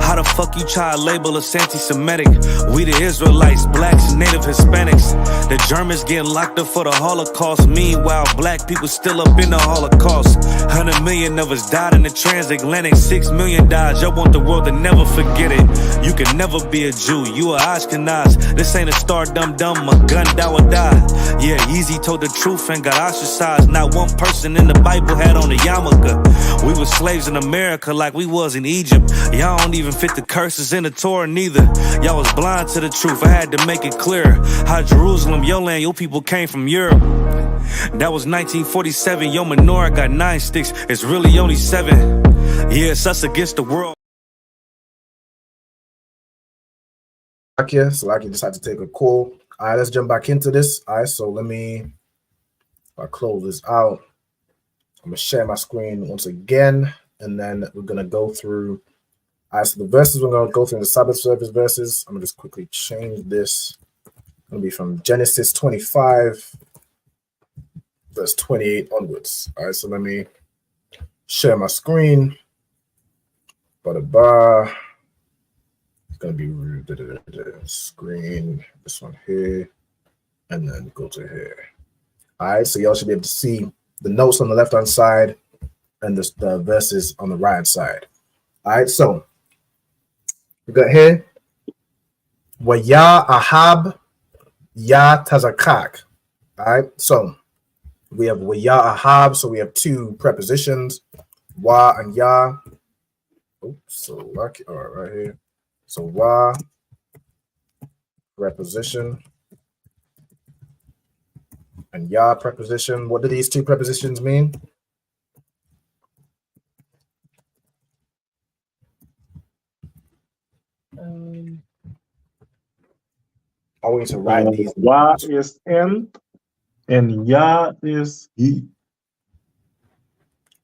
How the fuck you try to label us anti-Semitic? We the Israelites, blacks, native Hispanics. The Germans getting locked up for the Holocaust. Meanwhile, black people still up in the Holocaust. 100 million of us died in the transatlantic. 6 million died, y'all want the world to never forget it. You can never be a Jew, you a Ashkenaz. This ain't a star dum-dum, a gun thou or die. Yeah, Yeezy told the truth and got ostracized. Not one person in the Bible had on a yarmulke. We were slaves in America like we was in Egypt. Y'all don't even fit the curses in the Torah neither. Y'all was blind to the truth, I had to make it clear. How Jerusalem, your land, your people came from Europe. That was 1947, your menorah got 9 sticks, it's really only 7. Yeah, it's us against the world. So I can decide to take a call. All right, let's jump back into this. All right, so let me close this out. I'm gonna share my screen once again, and then we're gonna go through. All right, so the verses we're gonna go through the Sabbath service verses. I'm gonna just quickly change this. It's gonna be from Genesis 25, verse 28 onwards. All right, so let me share my screen. It's gonna be screen, this one here, and then go to here. All right, so y'all should be able to see the notes on the left-hand side and the verses on the right side. All right, so we got here Waya Ahab Ya Tazakak. All right, so we have Waya Ahab, so we have two prepositions, Wa and Ya. Oops, so all right here. So Wa preposition and Ya preposition. What do these two prepositions mean? I want you to write these. Wa is and Ya is he.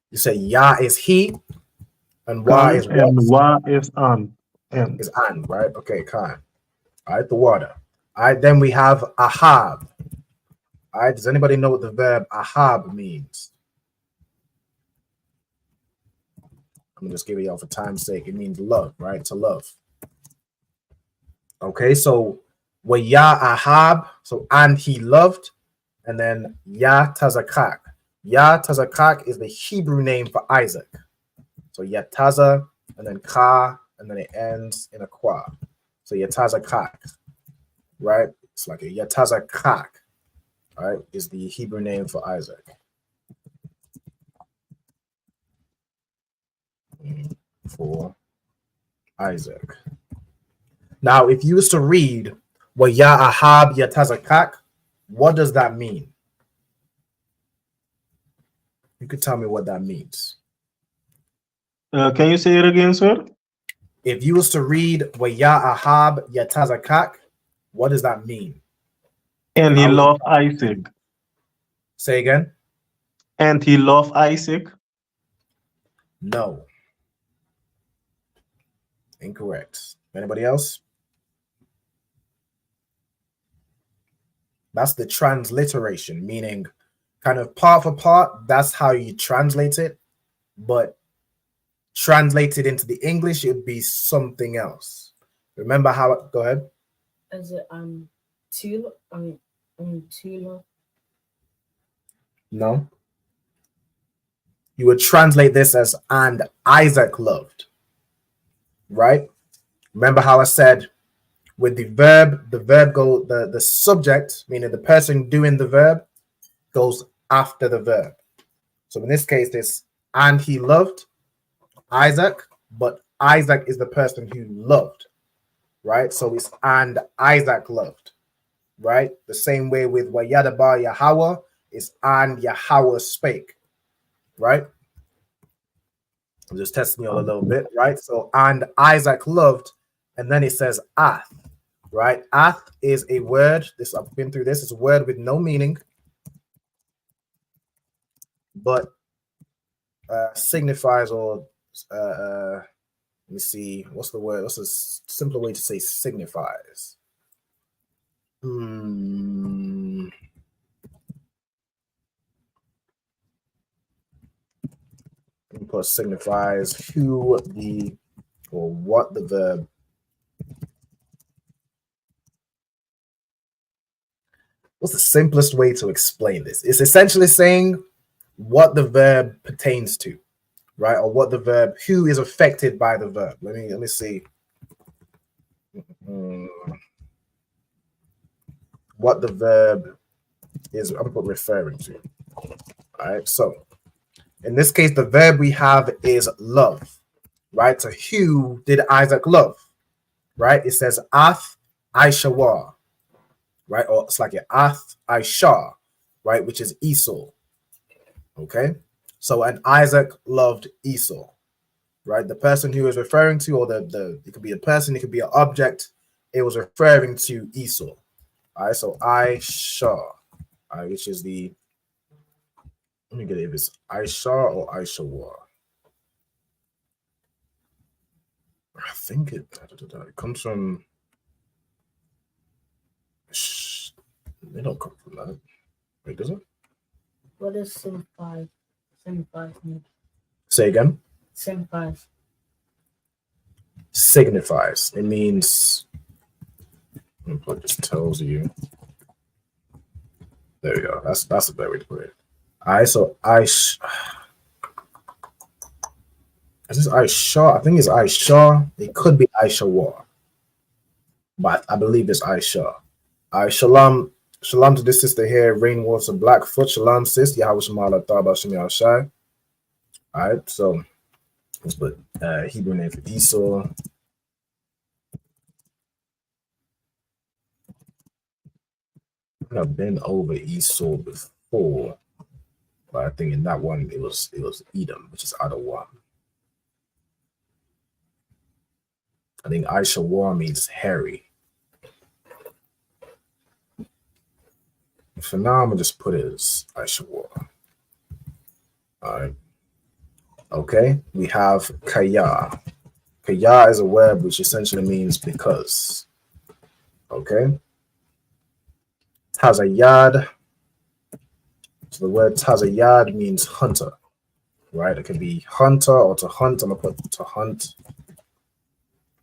You say Ya is he, and Wa is what? And Wa is an. Is an, right? Okay, kind. All right, the water. All right, then we have Ahab. All right, does anybody know what the verb Ahab means? I'm just giving y'all for time's sake. It means love, right? To love. Okay, so Ya Ahab, so and he loved, and then Ya Tazakak. Ya Tazakak is the Hebrew name for Isaac. So Yataza, and then Ka, and then it ends in a Kwa. So Yatazakak, right? It's like a Yatazakak, right? Is the Hebrew name for Isaac. For Isaac. Now, if you was to read Ya Ahab Yatazakak, what does that mean? You could tell me what that means. Can you say it again, sir? If you was to read Ya Ahab Yatazakak, what does that mean? And he loved Isaac. Say again. And he loved Isaac. No. Incorrect. Anybody else? That's the transliteration, meaning kind of part for part. That's how you translate it. But translated into the English, it would be something else. Remember how it, go ahead. Is it Tula? Tula? No. You would translate this as and Isaac loved. Right? Remember how I said with the verb go the subject, meaning the person doing the verb, goes after the verb. So in this case, it's and he loved Isaac, but Isaac is the person who loved, right? So it's and Isaac loved, right? The same way with Wayadaba Yahweh is and Yahweh spake, right? I'm just testing you all a little bit, right? So and Isaac loved, and then it says ath, right? Ath is a word. This I've been through this. It's a word with no meaning, but signifies or let me see, what's the word? What's a simpler way to say signifies? Put signifies who the or what the verb. What's the simplest way to explain this? It's essentially saying what the verb pertains to, right? Or what the verb, who is affected by the verb. Let me see. What the verb is, I'm referring to. All right, so in this case, the verb we have is love, right? So who did Isaac love, right? It says Ath Aishawa, right? Or it's like Ath Aisha, right? Which is Esau, okay? So and Isaac loved Esau, right? The person who is referring to, or it could be a person, it could be an object. It was referring to Esau. All right, so Aisha, which is the, let me get it, if it's Aisha or Aishawa. I think it comes from, they don't come from that. Wait, does it? What does signify mean? Say again. Signifies. Signifies. It means, it just tells you. There we go. That's a better way to put it. All right, so Is this Aisha? I think it's Aisha. It could be Aisha War, but I believe it's Aisha. Shalom. Shalom to this sister here, Rainwater Blackfoot. Shalom, sis. Yahweh Shemala Thaba Shemi Shai. All right, so let's put Hebrew name for Esau. I've been over Esau before, but I think in that one it was Edom, which is Adawan. I think Aisha War means hairy. For now, I'm gonna just put it as Aisha War. All right. Okay, we have Kaya. Kaya is a word which essentially means because. Okay. Tazayad. So the word Tazayad means hunter, right? It can be hunter or to hunt. I'm gonna put to hunt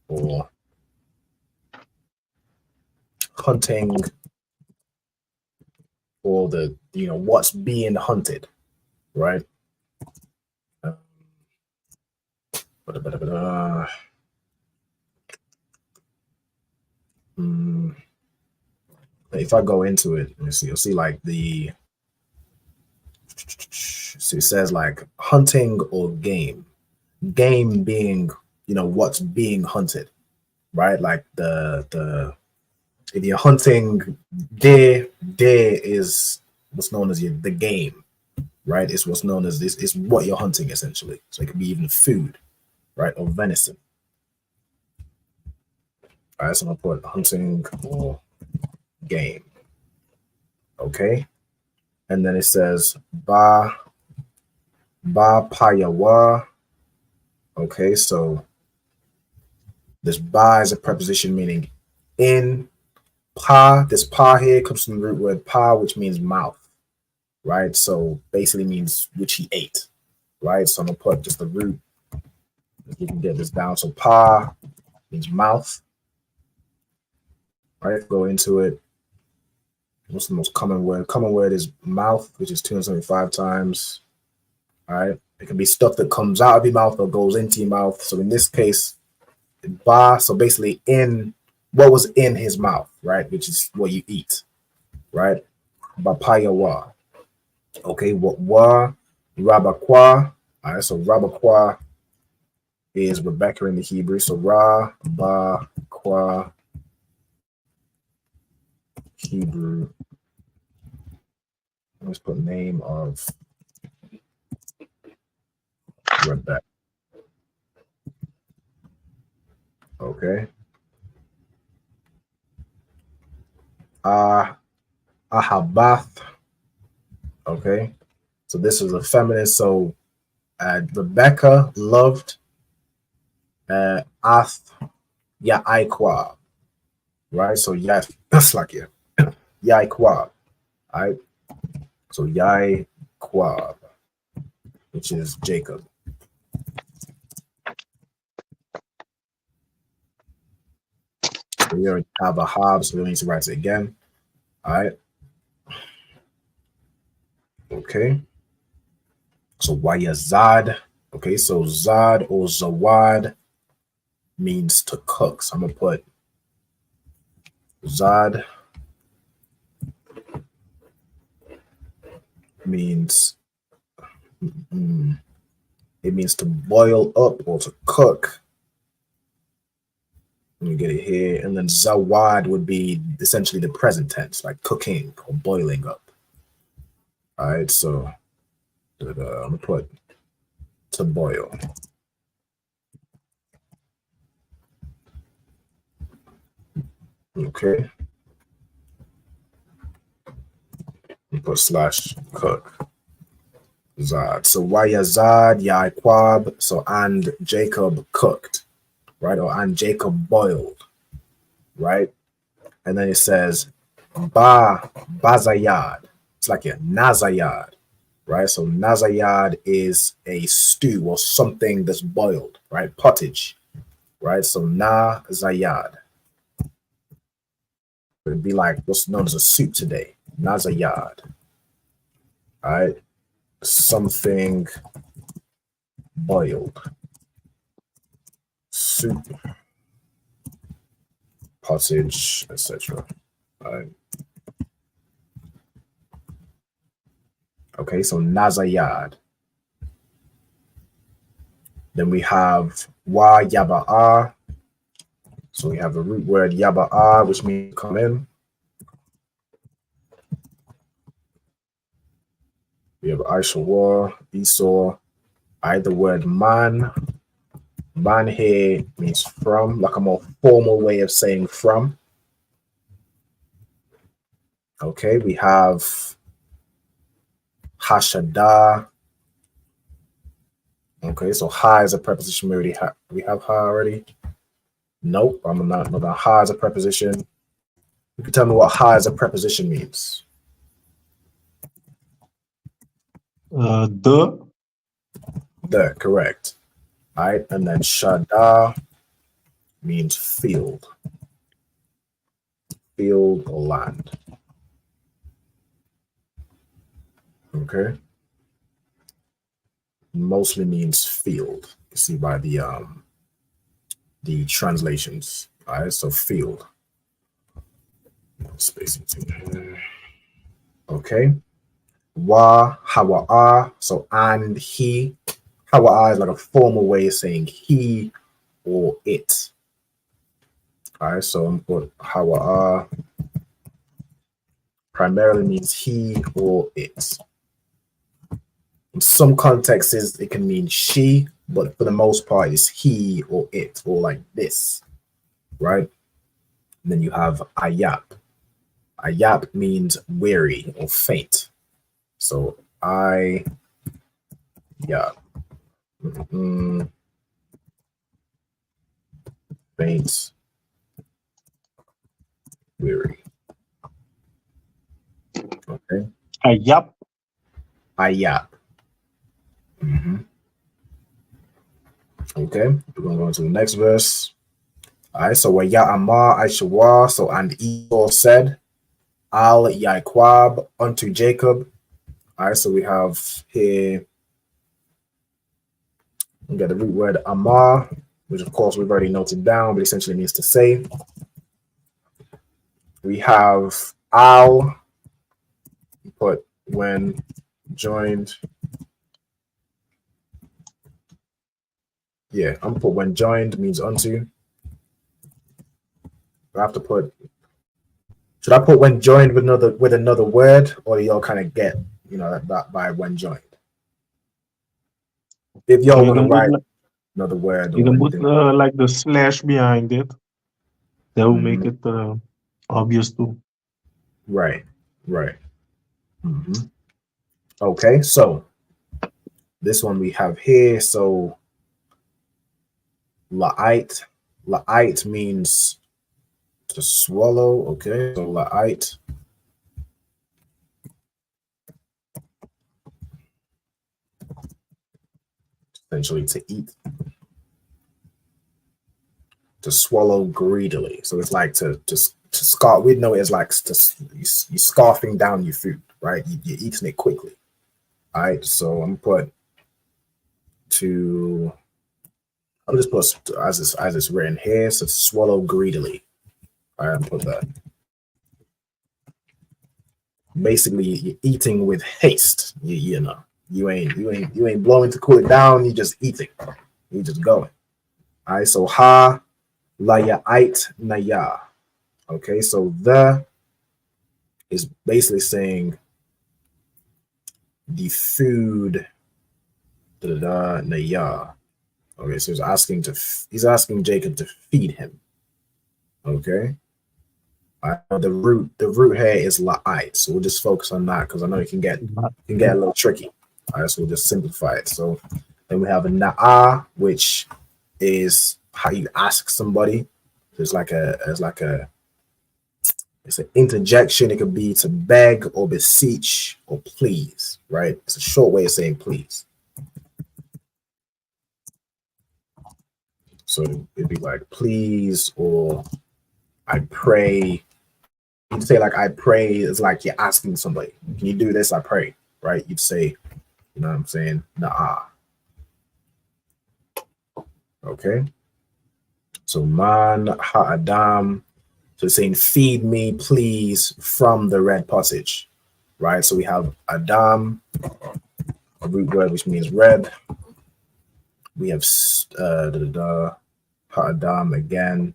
or hunting or the what's being hunted, right? If I go into it, let me see. You'll see like the. So it says like hunting or game. Game being, what's being hunted, right? Like the if you're hunting deer is what's known as the game, right? It's what's known as this. It's what you're hunting essentially. So it could be even food, right? Or venison. All right, so I'm gonna put hunting or game. Okay, and then it says ba payawa. Okay, so this ba is a preposition meaning in. Pa, this pa here comes from the root word pa, which means mouth, right? So basically means which he ate, right? So I'm gonna put just the root. You can get this down. So pa means mouth, right? Go into it. What's the most common word? Common word is mouth, which is 275 times. All right. It can be stuff that comes out of your mouth or goes into your mouth. So in this case, ba, so basically in what was in his mouth, right? Which is what you eat, right? Bapaya wa. Okay, what wa, rabakwa. All right, so rabakwa is Rebecca in the Hebrew. So ra, ba, kwa, Hebrew. Let's put name of Rebecca. Okay. Ahabath. Okay. So this is a feminine. So Rebecca loved Ath Ya'ikwa. Right? So that's like Ya'ikwa. All right. So Ya'ikwa, which is Jacob. So we already have a Hab, so we don't need to write it again. All right. Okay. So Wayazad. Okay, so Zad or Zawad means to cook. So I'm gonna put Zad means it means to boil up or to cook. Let me get it here. And then Zawad would be essentially the present tense, like cooking or boiling up. All right, so I'm gonna put to boil. Okay. Put slash cook. Zad. So Wayazad, Yaiquab, so and Jacob cooked, right? Or and Jacob boiled, right? And then it says Bazayad. It's like a Nazayad, right? So Nazayad is a stew or something that's boiled, right? Pottage, right? So Nazayad. It'd be like what's known as a soup today. Nazayad. All right. Something boiled. soup, pottage, etc. Right. Okay, so Nazayad. Then we have Wa Yaba'a. So we have the root word Yaba'a, which means come in. We have Aishawar, Esau. The word man. Man here means from, like a more formal way of saying from. Okay, we have Hashada. Okay, so ha is a preposition. We have ha already. Nope, I'm not. But ha is a preposition. You can tell me what ha as a preposition means. The, correct. All right, and then shada means field, or land. Okay, mostly means field. You see by the translations. All right, so field. Space between here. Okay. Wa, hawa'a, so and he. Hawa'a is like a formal way of saying he or it. All right, so I'm going to put hawa'a. Primarily means he or it. In some contexts, it can mean she, but for the most part, it's he or it, or like this, right? And then you have ayap. Ayap means weary or faint. So faint, weary. Okay. Ayap. Ayap. Okay, we're going to go into the next verse. All right, so Ya'amar Aishawa, so and Esau said, Al Yaquab unto Jacob. All right, so we have here, we got the root word Amar, which of course we've already noted down, but essentially means to say. We have Al, put when joined. Yeah, I'm put when joined means unto. I have to put. Should I put when joined with another word, or y'all kind of get that by when joined? If y'all want to write another word, you can put like the slash behind it. That will make it obvious too. Right. Okay, so this one we have here. So la'ite means to swallow. Okay, so la'ite. Essentially to eat, to swallow greedily. So it's like to scarf. We know it's like you scarfing down your food, right? You're eating it quickly. All right, so I'm put to. I'll just put as it's written here. So to swallow greedily. All right, I'll put that. Basically, you're eating with haste. You ain't blowing to cool it down. You just eating. You just going. All right, so ha laya'ite naya. Okay, so the is basically saying the food naya. Okay, so he's asking Jacob to feed him. Okay. The root here is la'ite, so we'll just focus on that because I know it can get a little tricky. All right, so we'll just simplify it. So then we have a na'a, which is how you ask somebody. It's an interjection. It could be to beg or beseech or please, right? It's a short way of saying please. So it'd be like please, or I pray. You'd say like I pray is like you're asking somebody, can you do this? I pray, right? You'd say, you know what I'm saying? Na'a. Okay. So man ha'adam. So it's saying, feed me, please, from the red pottage, right? So we have Adam, a root word which means red. We have ha'adam again.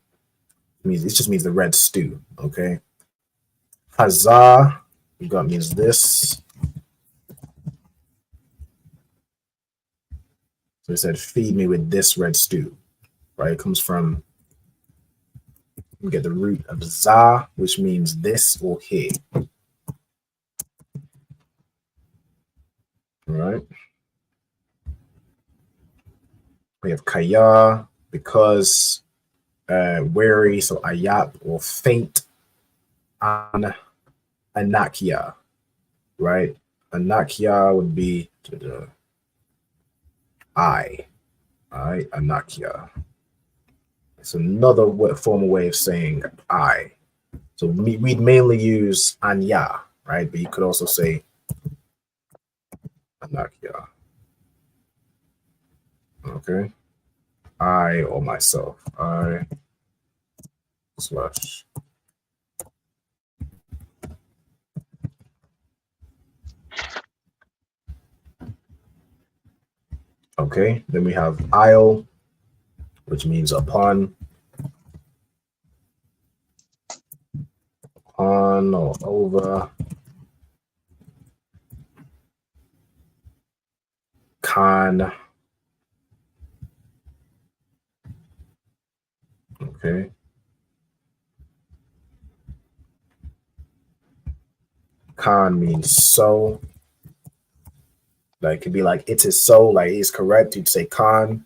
It just means the red stew, okay? Hazah, we got means this. So it said, feed me with this red stew, right? It comes from, we get the root of za, which means this or here. All right. We have kaya, because weary, so ayap or faint, and anakia, right? Anakia would be the I, all right? Anakia. It's another formal way of saying I. So we'd mainly use anya, right? But you could also say anakia. Okay. I or myself. I slash. Okay. Then we have I'll, which means upon. On or over. Con. Okay. Con means so. Like it could be like it is so, like it is correct. You'd say con.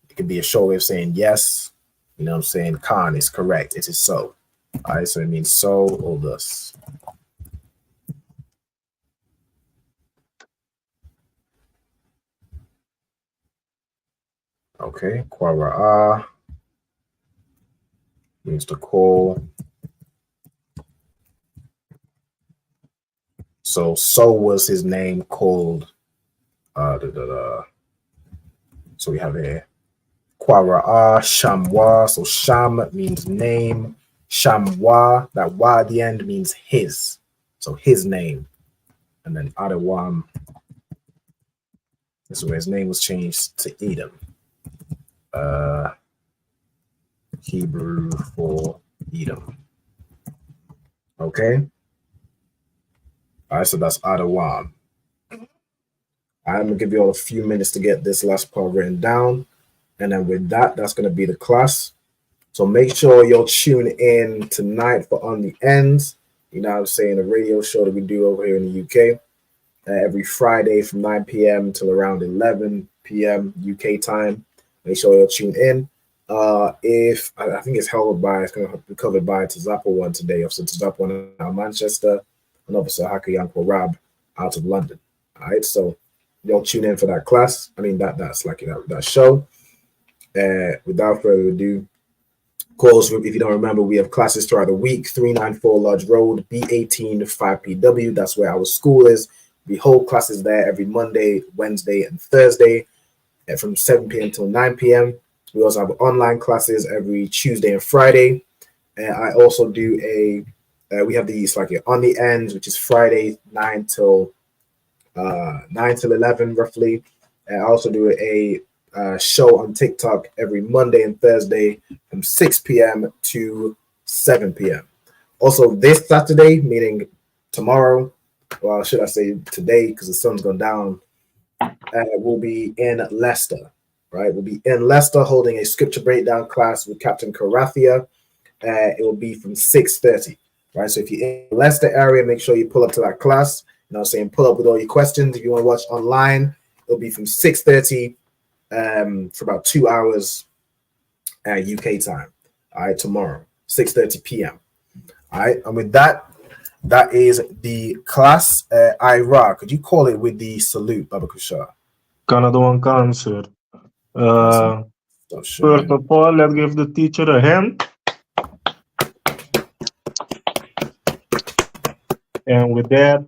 It could be a short way of saying yes. You know what I'm saying? Con is correct. It is so. All right, so it means so or thus. Okay, Quara'a means to call. So was his name called. So we have here Quara'a, Shamwa. So Sham means name. Shamwa, that wa at the end means his. So his name. And then Adawam. This is where his name was changed to Edom. Hebrew for Edom. Okay. All right, so that's Adawam. I'm gonna give you all a few minutes to get this last part written down. And then with that, that's gonna be the class. So make sure you'll tune in tonight for On the Ends. You know what I'm saying? A radio show that we do over here in the UK. Every Friday from 9 p.m. till around 11 p.m. UK time. Make sure you'll tune in. If I think it's going to be covered by Tizapo one today, Officer Tizapo one out of Manchester, and Officer Haka Yanko Rab out of London. All right, so you'll tune in for that class. I mean that's like that show. Without further ado, of course, if you don't remember, we have classes throughout the week. 394 Lodge Road, B18 5PW. That's where our school is. We hold classes there every Monday, Wednesday, and Thursday from 7 p.m. till 9 p.m. We also have online classes every Tuesday and Friday. And I also do we have these like On the Ends, which is Friday, 9 till 11 roughly. And I also do a show on TikTok every Monday and Thursday from 6 p.m. to 7 p.m. Also this Saturday, meaning tomorrow, well, should I say today because the sun's gone down, we'll be in Leicester, right? We'll be in Leicester holding a scripture breakdown class with Captain Karathia. It will be from 6:30, right? So if you're in the Leicester area, make sure you pull up to that class. You know what I'm saying? Pull up with all your questions. If you want to watch online, it'll be from 6:30 for about 2 hours UK time. All right, tomorrow, 6:30 p.m. All right, and with that, that is the class. Ira, could you call it with the salute, Baba Kushar? Canada one answer. First of all, let's give the teacher a hand. And with that,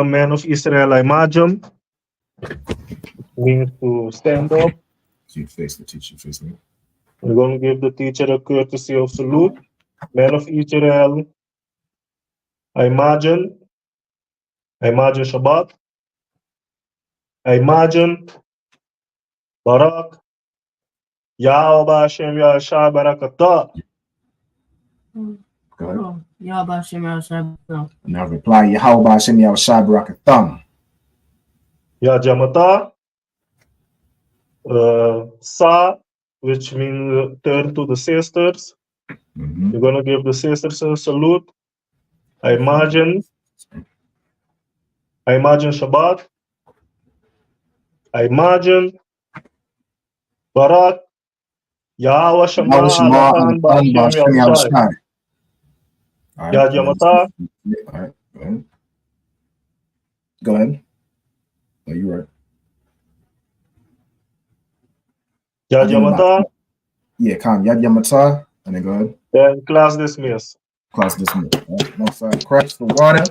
man of Israelite Majum, we need to stand up. You face the teacher, face me. We're going to give the teacher a courtesy of salute. Men of Israel, I imagine Shabbat, I imagine Barak, Yahweh Hashem Yahshua Barakatah. Go ahead. Yahweh Hashem Yahshua. Now reply, Yahweh Hashem Yahshua Barakatham. Ya Jamata, Sa, which means turn to the sisters. You're going to give the sisters a salute. I imagine Shabbat. I imagine Barak, Yahweh Shema Alatan Ba'ashem Yahushai. Ya Jamata. All right. Go ahead. No, you're right. Ya Jamata. Yeah, Khan. Yad Yamata. And then go ahead. Then class dismissed. Class dismissed. All right. No further cracks for water.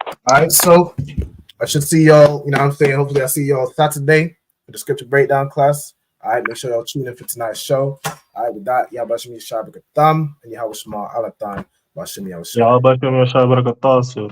All right, so I should see y'all, you know what I'm saying? Hopefully I see y'all Saturday for the scripture breakdown class. All right, make sure y'all tune in for tonight's show. All right, with that, Yahweh Shem Yahshua B'Katham and Yahweh Shema Alatan B'Shem Yahshua. Yahweh Shem Yahshua B'Katham, sir.